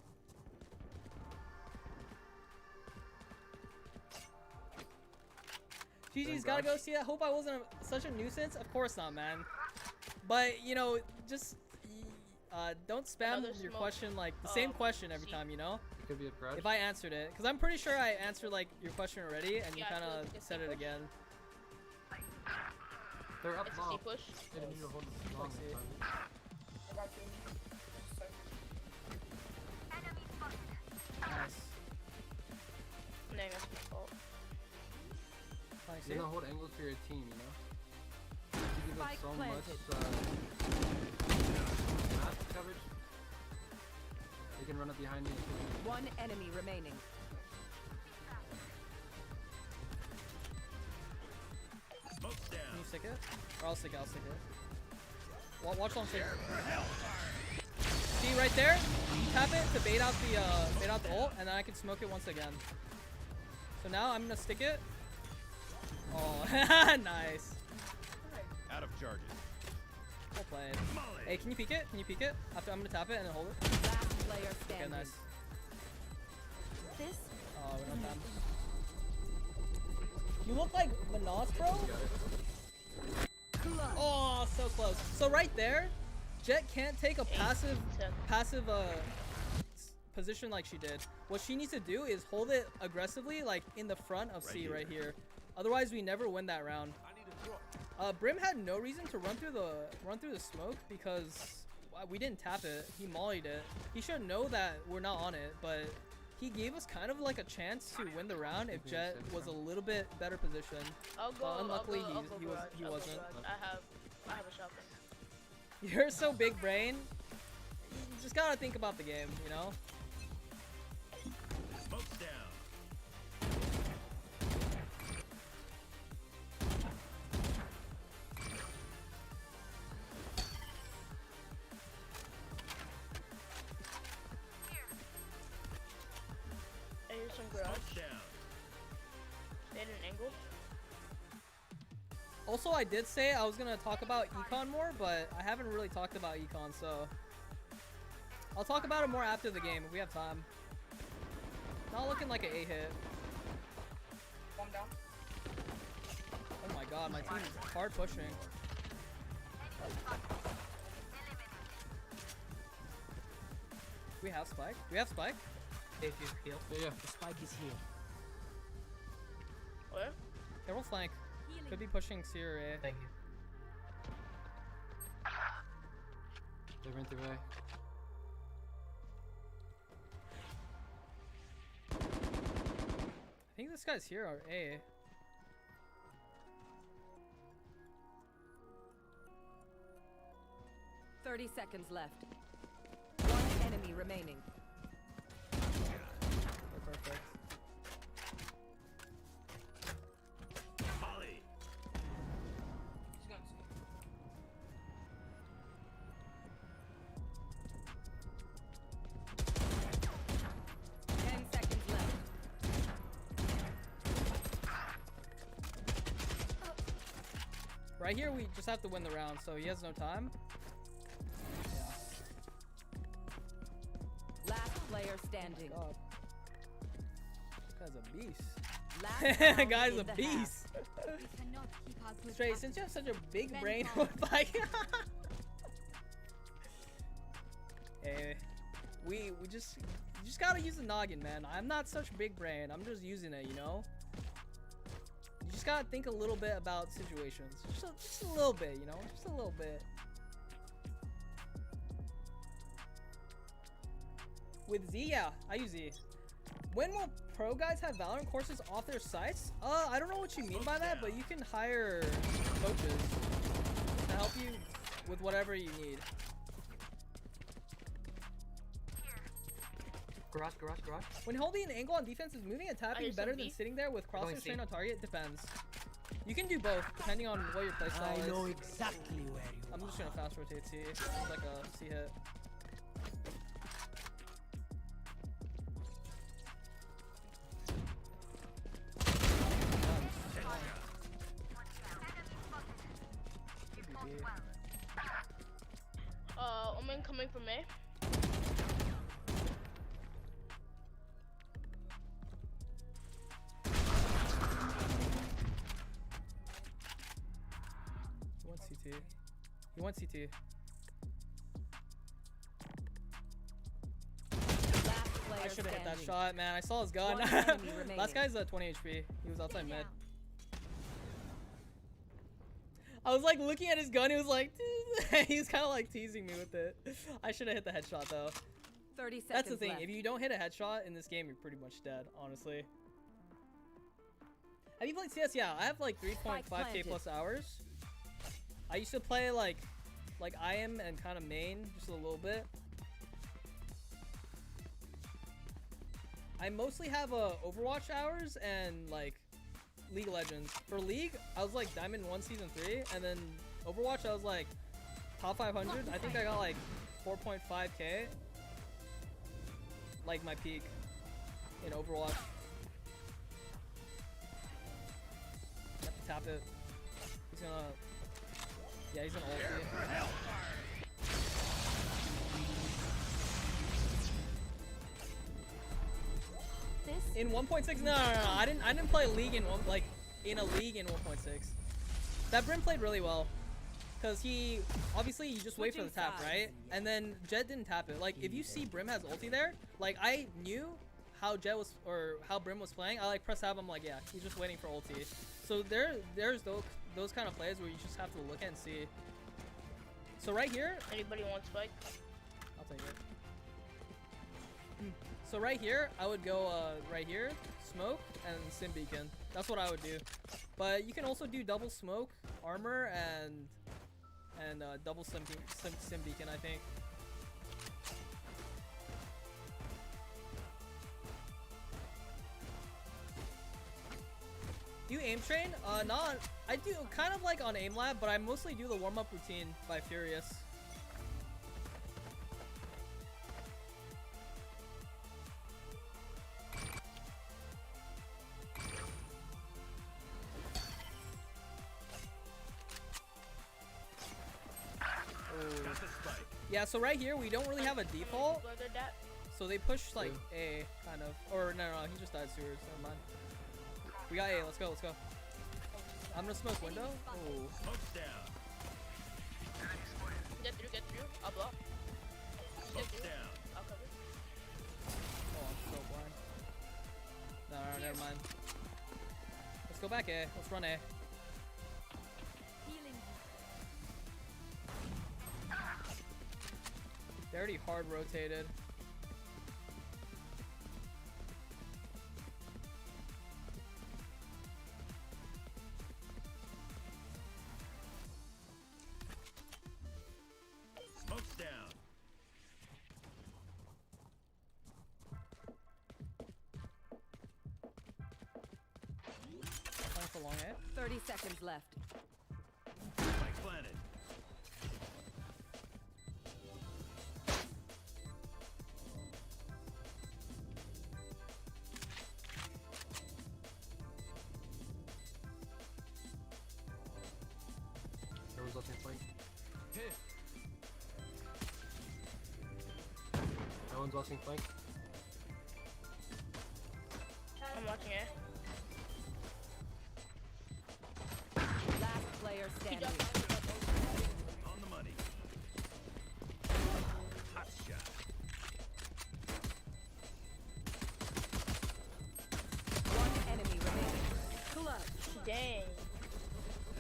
GG's gotta go see it. Hope I wasn't such a nuisance. Of course not, man. But you know, just don't spam Another your smoke. question like the same question every see. time. You know, It could be a crouch. if I answered it, because I'm pretty sure I answered like your question already, and you Yeah, I kind feel of like it's a said it push. again. They're up It's a long. C push. They didn't need to hold it long. see. I got you. Nice. Dang, that's my fault. Nice. You know, hold angles for your team, you know? You give them Spike so planted. much mask coverage. They can run up behind you. One enemy remaining. Smoke's Can down. you stick it? Or I'll stick it. I'll stick it. Watch long stick. See right there? Tap it to bait out the ult, and then I can smoke it once again. So now I'm gonna stick it. Oh, nice. Out of charges. Well played. Molly. Hey, can you peek it? Can you peek it? After I'm gonna tap it and then hold it. Last player Okay, standing. nice. This Oh, we don't have time. You look like Manas, bro. Oh, so close. So right there, Jet can't take a passive position like she did. What she needs to do is hold it aggressively, like in the front of C right here. Otherwise, we never win that round. I need a drop. Brim had no reason to run through the smoke because we didn't tap it. He mollied it. He should know that we're not on it, but he gave us kind of like a chance to win the round if Jet was a little bit better positioned. I'll go. unluckily, I'll go he garage, he I'll go wasn't. garage. I have a shotgun. You're so big brain. You just gotta think about the game, you know? Smoke's down. I hear some garage. Smoke's down. They had an angle. Also, I did say I was gonna talk about econ more, but I haven't really talked about econ, so I'll talk about it more after the game if we have time. Not looking like an A hit. One down. Oh my god, my team's hard pushing. We have Spike? We have Spike? If you heal. Yeah. The spike is here. Where? Careful flank. Could be pushing C or A. Thank you. They ran through A. I think this guy's here or A. 30 seconds left. One enemy remaining. Oh, perfect. Molly. He's going to. 10 seconds left. Right here, we just have to win the round, so he has no time. Last player standing. God. This guy's a beast. Last That round guy's in a the half. beast. we cannot keep up with Straight, since you have such a big Ben brain, Paul. like, hey, we just you just gotta use the noggin, man. I'm not such big brain. I'm just using it, you know. You just gotta think a little bit about situations, just a little bit, you know, just a little bit. With Z, yeah, I use Z. When will pro guys have Valorant courses off their sites? I don't know what you mean by that, but you can hire coaches to help you with whatever you need. Garage, garage, garage. When holding an angle on defense is moving and tapping hear better some than B. sitting there with Going crosshair C. strain on target, depends. You can do both, depending on what your playstyle is. exactly where you I'm just gonna fast rotate C. It's like a C hit. Omen coming from A. CT. He went CT. Last I player should have hit that standing. shot, man. I saw his gun. One enemy remaining. Last guy's 20 HP. He was outside mid. I was like looking at his gun. He was like, he was kind of like teasing me with it. I should have hit the headshot though. 30 seconds That's the thing. left. If you don't hit a headshot in this game, you're pretty much dead, honestly. Have you played CS? Yeah, I have like 3.5k plus hours. I used to play like I am and kind of main just a little bit. I mostly have Overwatch hours and like League of Legends. For League, I was like Diamond 1 Season 3, and then Overwatch, I was like top 500. I think I got like 4.5k. Like my peak in Overwatch. You have to tap it. He's gonna... Yeah, he's gonna ult it. In 1.6? No. I didn't play League in in a league in 1.6. That Brim played really well. Cause he obviously you just wait for the tap, right? And then Jet didn't tap it. Like if you see Brim has ulti there, like I knew how Jet was or how Brim was playing. I like press tab. I'm like, yeah, he's just waiting for ulti. So there's those kind of plays where you just have to look and see. So right here, Anybody want spike? I'll take it. So right here, I would go right here, smoke and sim beacon. That's what I would do. But you can also do double smoke, armor, and double sim beacon, I think. Do you aim train? Not. I do kind of like on aim lab, but I mostly do the warm up routine by Furious. Yeah, so right here we don't really have a default, so they push like A kind of, or no, he just died sewers. Never mind. We got A. Let's go. I'm gonna smoke window. Oh. Smoke's down. Get through. I'll block. Get Smoke's through. down. I'll cover. Oh, I'm so blind. No, never mind. Let's go back A. Let's run A. They already hard rotated. Smoke's down. Playing for long A. 30 seconds left. Spike planted. Everyone's looking flank. No one's watching flank. I'm watching it. Last player He standing. jumped On the money. Hot shot. One enemy remaining. Clutch. Dang.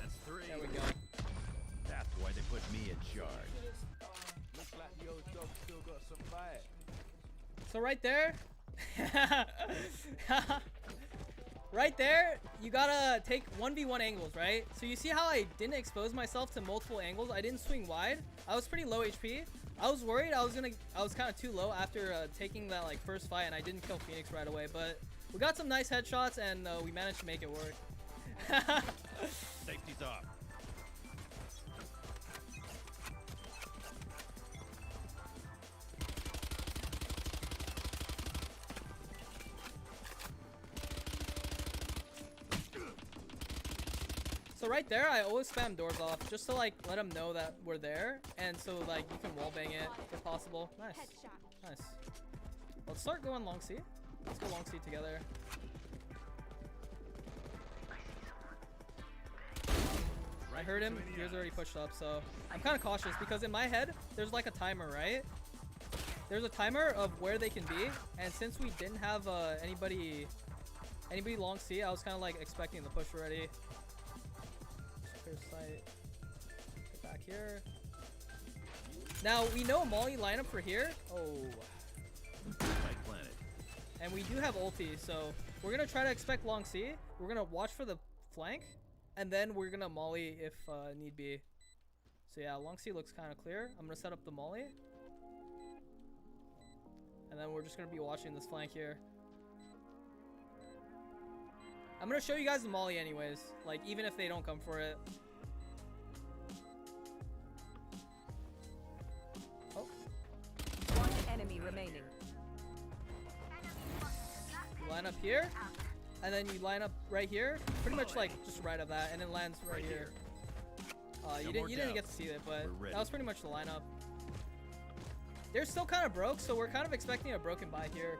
That's 3. There we go. That's why they put me in charge. Looks like the old dog still got some bite. So right there, right there, you gotta take 1v1 angles, right? So you see how I didn't expose myself to multiple angles? I didn't swing wide. I was pretty low HP. I was worried I was kind of too low after taking that like first fight, and I didn't kill Phoenix right away. But we got some nice headshots, and we managed to make it work. Safety's off. So right there, I always spam doors off just to like let them know that we're there, and so like you can wallbang it if possible. Nice, nice. Let's start going long C. Let's go long C together. Right I heard him. He was already pushed up, so I'm kind of cautious because in my head, there's like a timer, right? There's a timer of where they can be, and since we didn't have anybody long C, I was kind of like expecting the push already. Clear sight. Get back here. Now we know Molly lineup for here. Oh. Spike planted. And we do have ulti, so we're gonna try to expect long C. We're gonna watch for the flank, and then we're gonna molly if need be. So yeah, long C looks kind of clear. I'm gonna set up the molly, and then we're just gonna be watching this flank here. I'm gonna show you guys the molly anyways, like even if they don't come for it. Oh. One enemy remaining. You line up here, and then you line up right here, pretty much like just right of that, and it lands right here. You didn't get to see it, but that was pretty much the lineup. They're still kind of broke, so we're kind of expecting a broken buy here.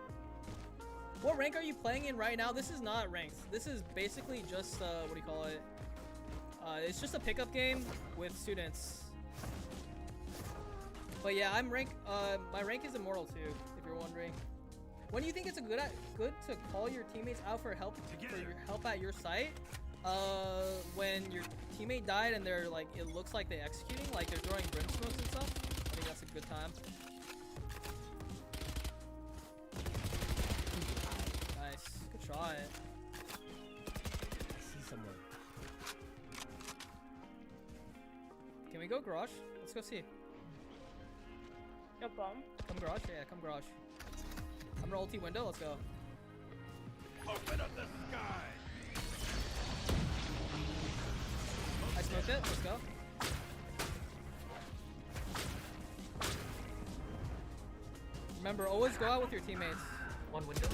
What rank are you playing in right now? This is not ranked. This is basically just what do you call it? It's just a pickup game with students. But yeah, I'm rank. My rank is immortal too, if you're wondering. When do you think it's good to call your teammates out for help at your site? When your teammate died and they're like, it looks like they're executing, like they're throwing brimstones and stuff. I think that's a good time. Nice, good shot. I see someone. Can we go garage? Let's go see. No problem. Come garage? Yeah, come garage. I'm gonna ulti window, let's go. Open up the sky. I smoked it, let's go. Remember, always go out with your teammates. One window.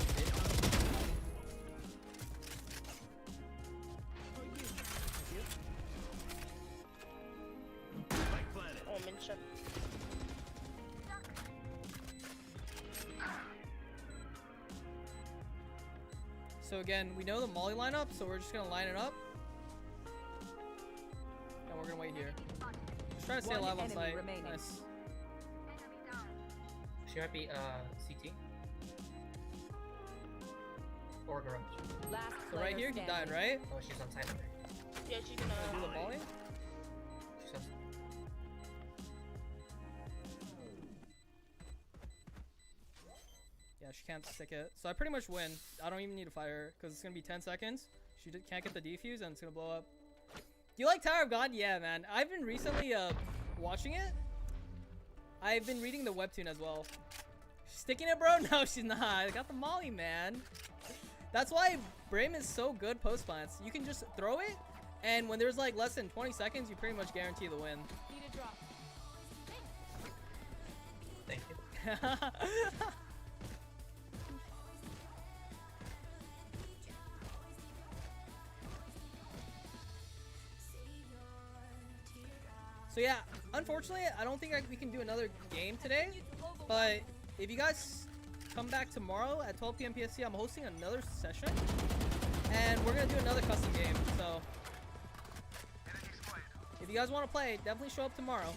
Spike planted. Oh, min shot. So again, we know the molly lineup, so we're just gonna line it up. And we're gonna wait here. Just try to stay One alive on enemy site. remaining. Nice. She might be CT. Or garage. Last So right player here, he standing. died, right? Oh, she's on side over. Yeah, she's Do gonna. the molly? She's on. Yeah, she can't stick it. So I pretty much win. I don't even need to fire her because it's gonna be 10 seconds. She can't get the defuse and it's gonna blow up. Do you like Tower of God? Yeah, man. I've been recently watching it. I've been reading the webtoon as well. She's sticking it, bro? No, she's not. I got the molly, man. That's why Brim is so good post plants. You can just throw it, and when there's like less than 20 seconds, you pretty much guarantee the win. Need a drop. Thank you. So yeah, unfortunately, I don't think we can do another game today. But if you guys come back tomorrow at 12 p.m. PST, I'm hosting another session, and we're gonna do another custom game. So if you guys want to play, definitely show up tomorrow.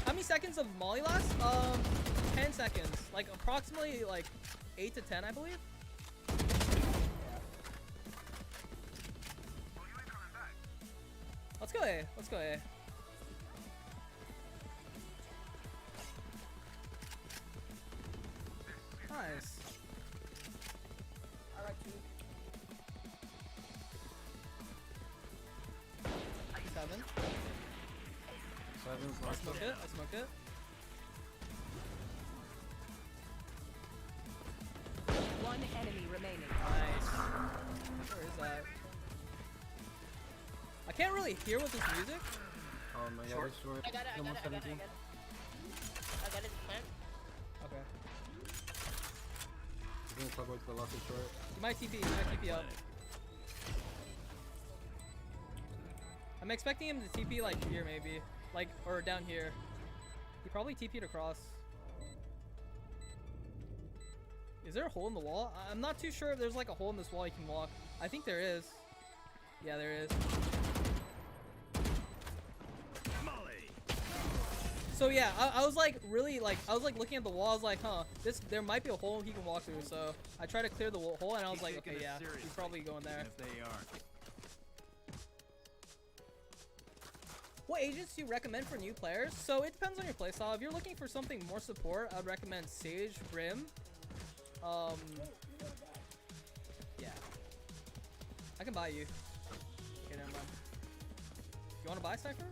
How many seconds of molly last? 10 seconds. Like approximately like 8 to 10, I believe. Let's go A. Let's go A. Nice. I like you. 7. Seven's I last smoked it. I smoked it. One enemy remaining. Nice. Where is that? I can't really hear with this music. Oh my god, Short. it's short. I got it. I got Almost it. I got it. 17. I got it. Plant. Okay. He's gonna plug with the left is short. You might TP. You might TP up. I'm expecting him to TP like here maybe. Like, or down here. He probably TP'd across. Is there a hole in the wall? I'm not too sure if there's like a hole in this wall you can walk. I think there is. Yeah, there is. So yeah, I was like really like I was like looking at the wall. I was like, huh, there might be a hole he can walk through. So I tried to clear the hole, and I was like, okay, yeah, he's probably going there. If they aren't. What agents do you recommend for new players? So it depends on your playstyle. If you're looking for something more support, I'd recommend Sage, Brim. Yeah. I can buy you. Okay, never mind. You want to buy Cypher?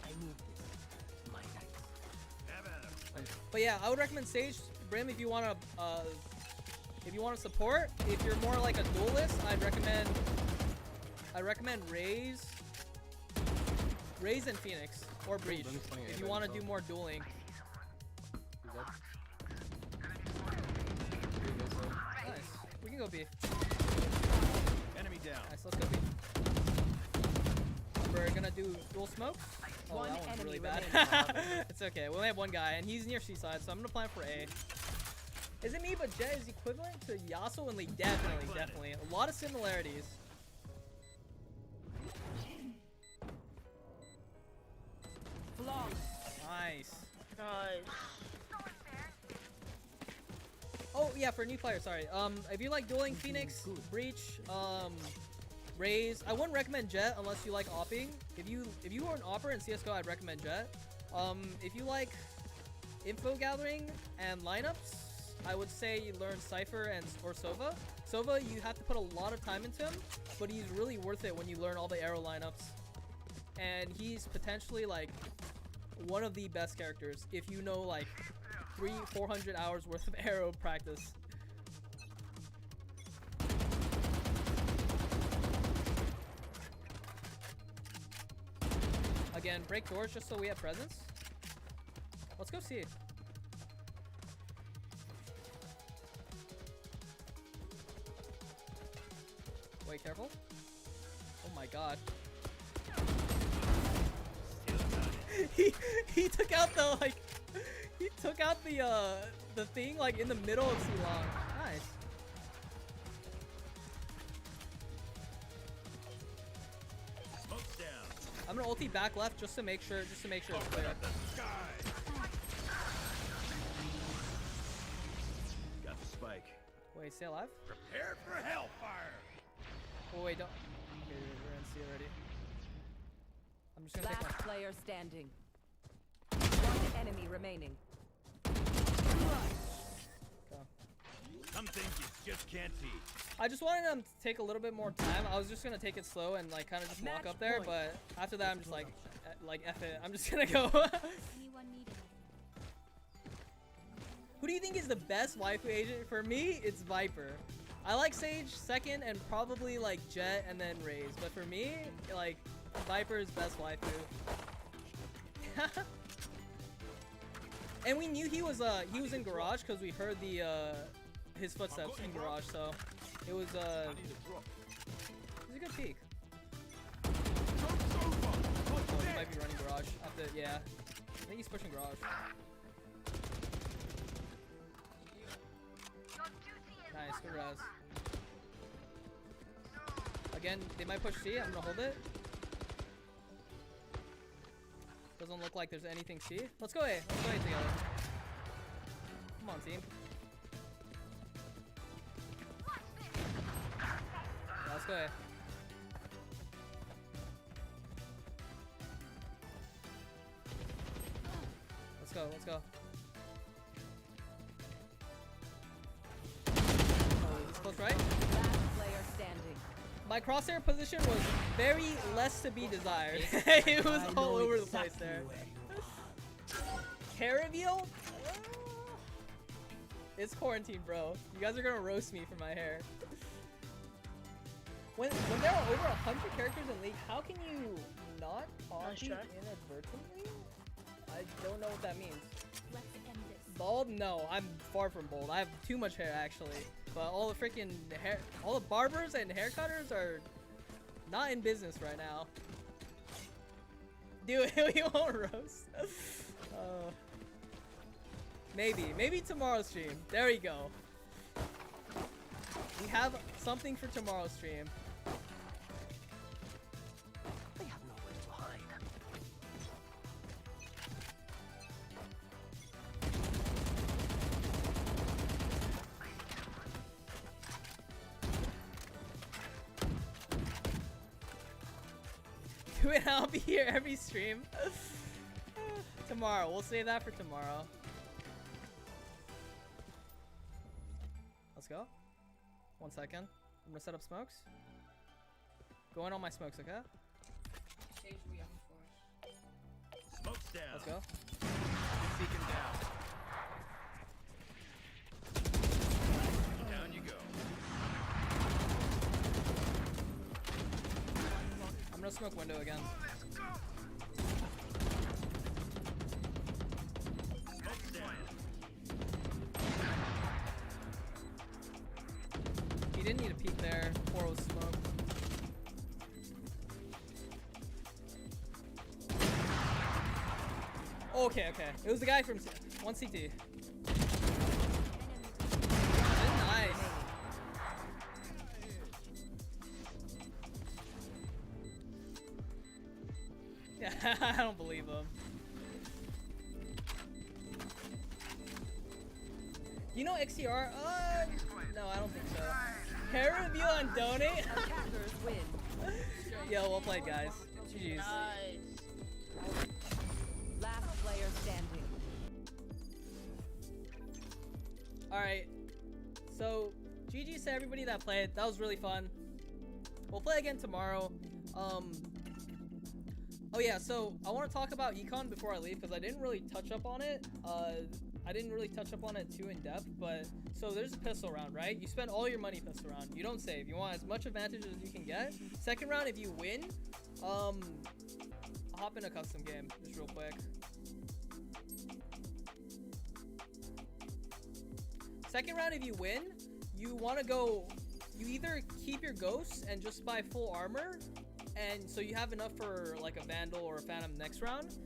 I need this. My night. Have at 'em. But yeah, I would recommend Sage, Brim if you want to support. If you're more like a duelist, I'd recommend Raze and Phoenix or Breach if you want to do more dueling. Nice. We can go B. Enemy down. Nice, let's go B. We're gonna do dual smokes. Oh, One that one's enemy really bad. It's okay. We only have one guy, and he's near C side, so I'm gonna plan for A. Is it me, but Jet is equivalent to Yasuo and Lee? Definitely. A lot of similarities. Nice. Nice. Oh yeah, for a new player, sorry. If you like dueling, Phoenix, Breach, Raze, I wouldn't recommend Jet unless you like opping. If you are an opper in CS:GO, I'd recommend Jet. If you like info gathering and lineups, I would say you learn Cypher or Sova. Sova, you have to put a lot of time into him, but he's really worth it when you learn all the arrow lineups. And he's potentially like one of the best characters if you know like 300-400 hours worth of arrow practice. Again, break doors just so we have presence. Let's go see. Wait, careful. Oh my god. he took out the like he took out the thing like in the middle of C-Long. Nice. Smoke's down. I'm gonna ulti back left just to make sure it's clear. Got the spike. Wait, stay alive? Prepare for hellfire. Oh wait, don't. Okay, we're in C already. I'm just gonna take Last one. player standing. One enemy remaining. Go. Some things you just can't teach. I just wanted them to take a little bit more time. I was just gonna take it slow and like kind of just walk up there, but after that I'm just like F it. I'm just gonna go. Anyone need it? Who do you think is the best waifu agent? For me, it's Viper. I like Sage second and probably like Jet and then Raze. But for me, like Viper is best waifu. And we knew he was in garage because we heard his footsteps in garage. So it was a good peek. Oh, he might be running garage. Yeah, I think he's pushing garage. Nice, good res. Again, they might push C. I'm gonna hold it. Doesn't look like there's anything C. Let's go A. Let's go A together. Come on, team. Yeah, let's go A. Let's go. Let's go. Close right. Last player standing. My crosshair position was very less to be desired. It was all over the place there. Hair reveal? It's quarantine, bro. You guys are gonna roast me for my hair. When there are over 100 characters in League, how can you not copy inadvertently? I don't know what that means. Let's end this. Bald? No, I'm far from bald. I have too much hair actually. But all the freaking hair, all the barbers and hair cutters are not in business right now. Dude, we won't roast. Maybe tomorrow's stream. There we go. We have something for tomorrow's stream. They have nowhere to hide. it. I'll be here every stream. Tomorrow. We'll save that for tomorrow. Let's go. 1 second. I'm gonna set up smokes. Go in on my smokes, okay? Stage we have before. Smoke's down. Let's go. Beacon down. Down you go. I'm gonna smoke window again. Smoke's down. He didn't need a peek there. 4 was smoke. Okay, okay. It was the guy from 1 CT. Nice. Yeah, I don't believe him. You know XTR? No, I don't think so. Hair review on donate? Attackers win. Yo, well played, guys. GG's. Nice. Last player standing. Alright. So, GG's to everybody that played. That was really fun. We'll play again tomorrow. Oh yeah, so I want to talk about econ before I leave because I didn't really touch up on it. I didn't really touch up on it too in depth, but so there's a pistol round, right? You spend all your money pistol round. You don't save. You want as much advantage as you can get. Second round, if you win, I'll hop in a custom game just real quick. Second round, if you win, you want to go. You either keep your ghosts and just buy full armor, and so you have enough for like a Vandal or a Phantom next round.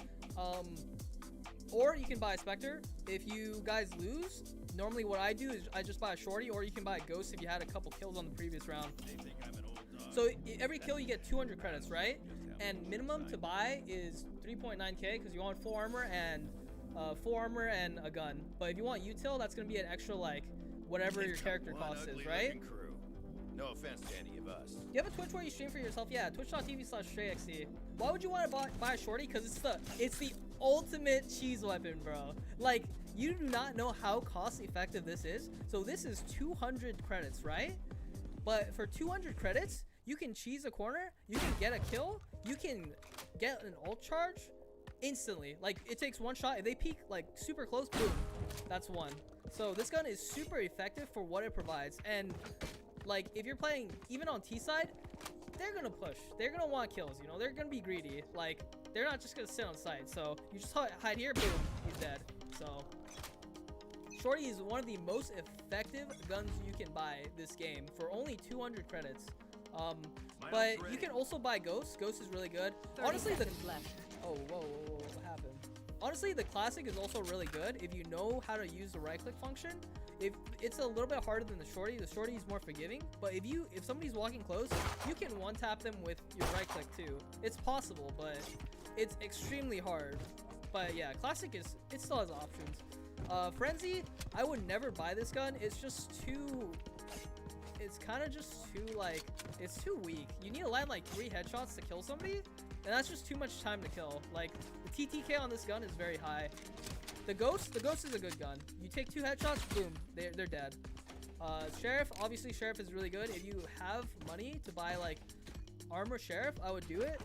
Or you can buy a Spectre. If you guys lose, normally what I do is I just buy a Shorty, or you can buy a Ghost if you had a couple kills on the previous round. They think I'm an old dog. So every kill you get 200 credits, right? And minimum to buy is 3.9k because you want full armor and a gun. But if you want util, that's gonna be an extra like whatever your character cost is, right? Crew. No offense to any of us. You have a Twitch where you stream for yourself? Yeah, twitch.tv/StrayXD. Why would you want to buy a Shorty? Because it's the ultimate cheese weapon, bro. Like, you do not know how cost effective this is. So this is 200 credits, right? But for 200 credits, you can cheese a corner, you can get a kill, you can get an ult charge instantly. Like, it takes one shot. If they peek like super close, boom, that's one. So this gun is super effective for what it provides. And like, if you're playing even on T side, they're gonna push. They're gonna want kills, you know? They're gonna be greedy. Like, they're not just gonna sit on site. So you just hide here, boom, he's dead. So Shorty is one of the most effective guns you can buy this game for only 200 credits. But you can also buy Ghost. Ghost is really good. Honestly, left. Oh, whoa, what happened? Honestly, the Classic is also really good if you know how to use the right-click function. If it's a little bit harder than the Shorty is more forgiving. But if somebody's walking close, you can one-tap them with your right-click too. It's possible, but it's extremely hard. But yeah, Classic it still has options. Frenzy, I would never buy this gun. It's just too. It's kind of just too like. It's too weak. You need to land like 3 headshots to kill somebody, and that's just too much time to kill. Like, the TTK on this gun is very high. The Ghost is a good gun. You take 2 headshots, boom, they're dead. Sheriff, obviously Sheriff is really good. If you have money to buy like armor Sheriff, I would do it.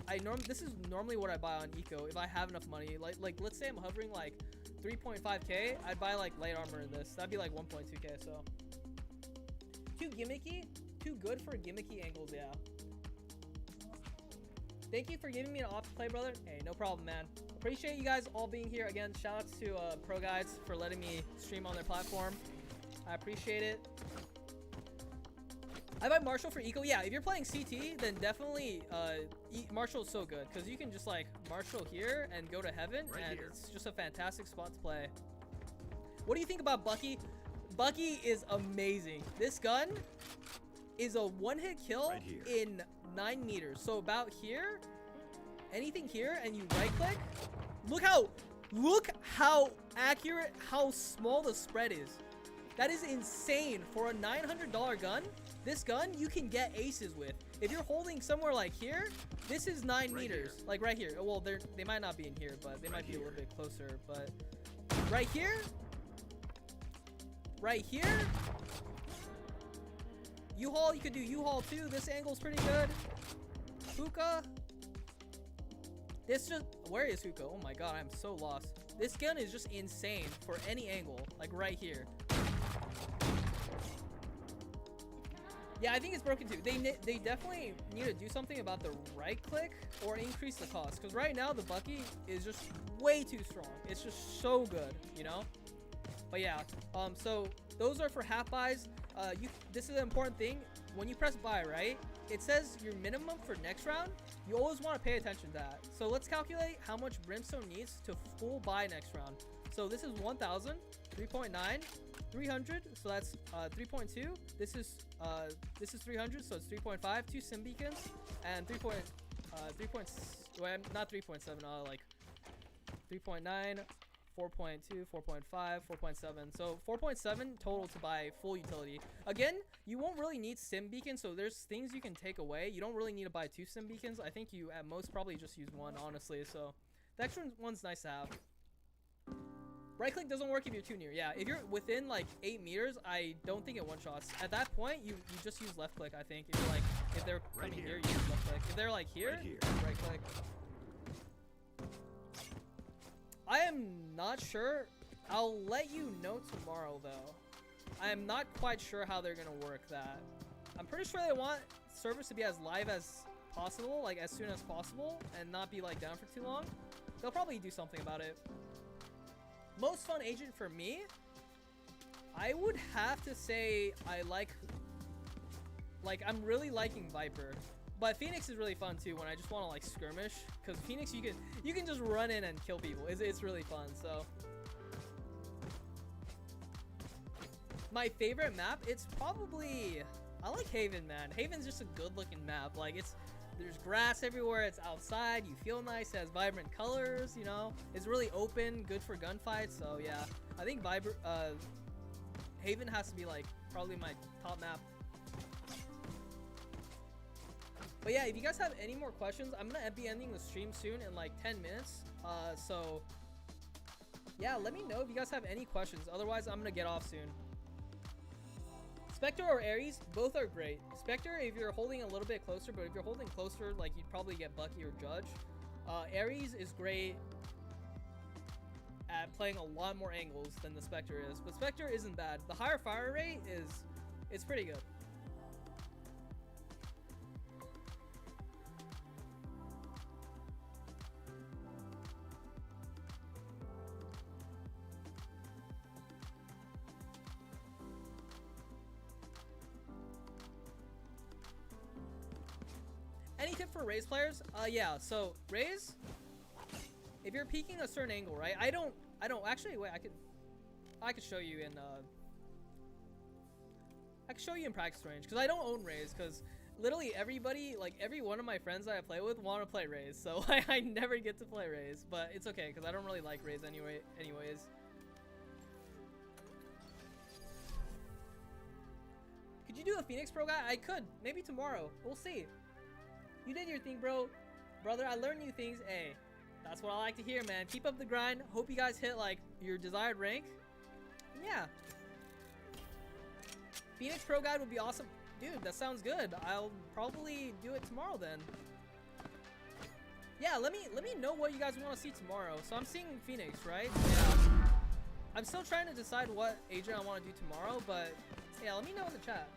This is normally what I buy on Eco if I have enough money. Like let's say I'm hovering like 3.5k, I'd buy like light armor in this. That'd be like 1.2k. So too gimmicky, too good for gimmicky angles, yeah. Thank you for giving me an off to play, brother. Hey, no problem, man. Appreciate you guys all being here. Again, shout outs to ProGuides for letting me stream on their platform. I appreciate it. I buy Marshall for Eco. Yeah, if you're playing CT, then definitely Marshall is so good because you can just like Marshall here and go to heaven, and it's just a fantastic spot to play. What do you think about Bucky? Bucky is amazing. This gun is a one-hit kill in 9 meters. So about here, anything here, and you right-click. Look how accurate, how small the spread is. That is insane for a $900 gun. This gun you can get aces with. if you're holding somewhere like here, this is 9 meters, like right here. Well, they might not be in here, but they might be a little bit closer. But right here, U-Haul, you could do U-Haul too. This angle's pretty good. Hookah. This just, where is Hookah? Oh my god, I'm so lost. This gun is just insane for any angle, like right here. Yeah, I think it's broken too. They definitely need to do something about the right click or increase the cost. Because right now the Bucky is just way too strong. It's just so good, you know? But yeah, so those are for half buys. This is an important thing. When you press buy, right? It says your minimum for next round. You always want to pay attention to that. So let's calculate how much Brimstone needs to full buy next round. So this is 1,000, 3.9, 300. So that's 3.2. This is 300. So it's 3.5. 2 sim beacons and 3.7. Like 3.9. 4.2, 4.5, 4.7. So 4.7 total to buy full utility. Again, you won't really need sim beacons, so there's things you can take away. You don't really need to buy 2 sim beacons. I think you at most probably just use 1, honestly. So the extra one's nice to have. Right click doesn't work if you're too near. Yeah, if you're within like 8 meters, I don't think it one shots. At that point, you just use left click. I think if you're like, if they're coming here, you use left click. If they're like here, right click. I am not sure. I'll let you know tomorrow though. I am not quite sure how they're gonna work that. I'm pretty sure they want servers to be as live as possible, like as soon as possible, and not be like down for too long. They'll probably do something about it. Most fun agent for me, I would have to say I like I'm really liking Viper. But Phoenix is really fun too when I just want to like skirmish, because Phoenix you can just run in and kill people. It's really fun. So my favorite map, it's probably, I like Haven, man. Haven's just a good looking map. Like there's grass everywhere, it's outside, you feel nice, it has vibrant colors, you know. It's really open, good for gunfights. So yeah, I think Haven has to be like probably my top map. But yeah, if you guys have any more questions, I'm gonna be ending the stream soon in like 10 minutes. So yeah, let me know if you guys have any questions. Otherwise, I'm gonna get off soon. Spectre or Ares, both are great. Spectre, if you're holding a little bit closer, but if you're holding closer, like you'd probably get Bucky or Judge. Ares is great at playing a lot more angles than the Spectre is, but Spectre isn't bad. The higher fire rate it's pretty good. Any tip for Raze players? Yeah, so Raze, if you're peeking a certain angle, right? I don't actually wait, I could show you in practice range, because I don't own Raze, because literally everybody, like every one of my friends that I play with want to play Raze, so I never get to play Raze, but it's okay because I don't really like Raze anyways. Could you do a Phoenix Pro guy? I could, maybe tomorrow. We'll see. You did your thing, brother. I learned new things. Hey, that's what I like to hear, man. Keep up the grind. Hope you guys hit like your desired rank. Yeah. Phoenix Pro Guide would be awesome. Dude, that sounds good. I'll probably do it tomorrow then. Yeah, let me know what you guys want to see tomorrow. So I'm seeing Phoenix, right? Yeah. I'm still trying to decide what agent I want to do tomorrow, but yeah, let me know in the chat.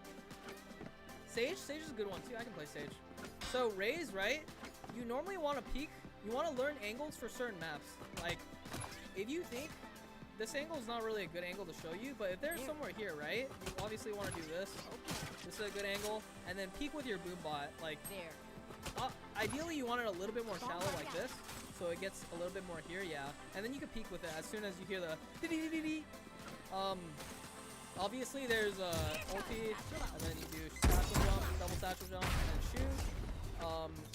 Sage is a good one too. I can play Sage. So Raze, right? You normally want to peek. You want to learn angles for certain maps. Like, if you think this angle is not really a good angle to show you, but if there's somewhere here, right? You obviously want to do this. This is a good angle, and then peek with your boom bot. Like, ideally you want it a little bit more shallow, like this, so it gets a little bit more here. Yeah, and then you can peek with it as soon as you hear the dee-dee-dee-dee. Obviously there's ulti, and then you do satchel jump, double satchel jump, and then shoot.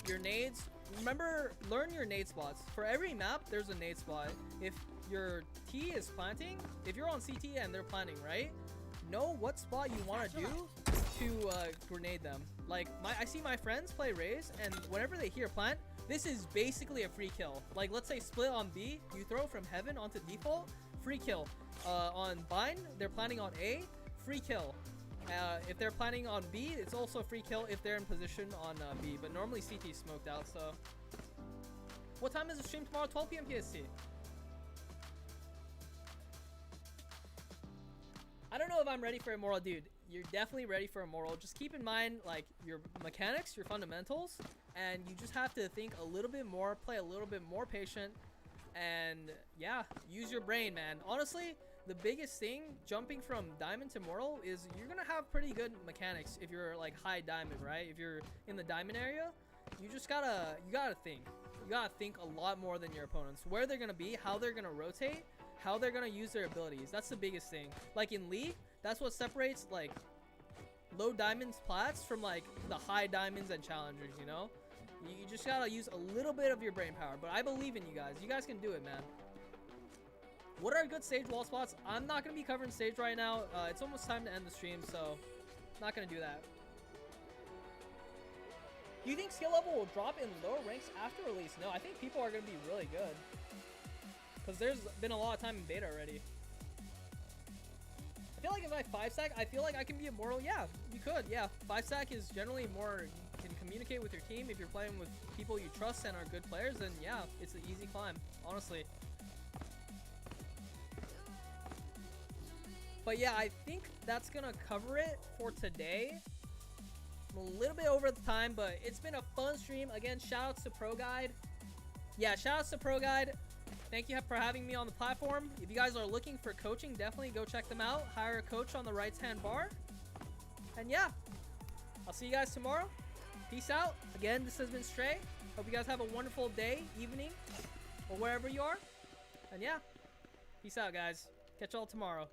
Your nades, remember, learn your nade spots. For every map, there's a nade spot. If your T is planting, if you're on CT and they're planting, right? know what spot you want to do to grenade them. Like, I see my friends play Raze, and whenever they hear plant, this is basically a free kill. Like, let's say split on B, you throw from heaven onto default, free kill. On bind, they're planning on A, free kill. If they're planning on B, it's also a free kill if they're in position on B. But normally CT is smoked out, so. What time is the stream tomorrow? 12 p.m. PST. I don't know if I'm ready for Immortal, dude. You're definitely ready for Immortal. Just keep in mind, like, your mechanics, your fundamentals, and you just have to think a little bit more, play a little bit more patient, and yeah, use your brain, man. Honestly, the biggest thing jumping from Diamond to Immortal is you're gonna have pretty good mechanics if you're like high Diamond, right? If you're in the Diamond area, you just gotta think. You gotta think a lot more than your opponents. Where they're gonna be, how they're gonna rotate, how they're gonna use their abilities. That's the biggest thing. Like in League, that's what separates like low diamonds plats from like the high diamonds and challengers, you know? You just gotta use a little bit of your brain power. But I believe in you guys. You guys can do it, man. What are good stage wall spots? I'm not gonna be covering stage right now. It's almost time to end the stream, so not gonna do that. Do you think skill level will drop in lower ranks after release? No, I think people are gonna be really good. Because there's been a lot of time in beta already. I feel like if I 5-stack, I feel like I can be Immortal. Yeah, you could. Yeah, 5-stack is generally more, you can communicate with your team. If you're playing with people you trust and are good players, then yeah, it's an easy climb, honestly. But yeah, I think that's gonna cover it for today. I'm a little bit over the time, but it's been a fun stream. Again, shoutouts to ProGuide. Yeah, shoutouts to ProGuide. Thank you for having me on the platform. If you guys are looking for coaching, definitely go check them out. Hire a coach on the right-hand bar. And yeah, I'll see you guys tomorrow. Peace out. Again, this has been Stray. Hope you guys have a wonderful day, evening, or wherever you are. And yeah, peace out, guys. Catch y'all tomorrow.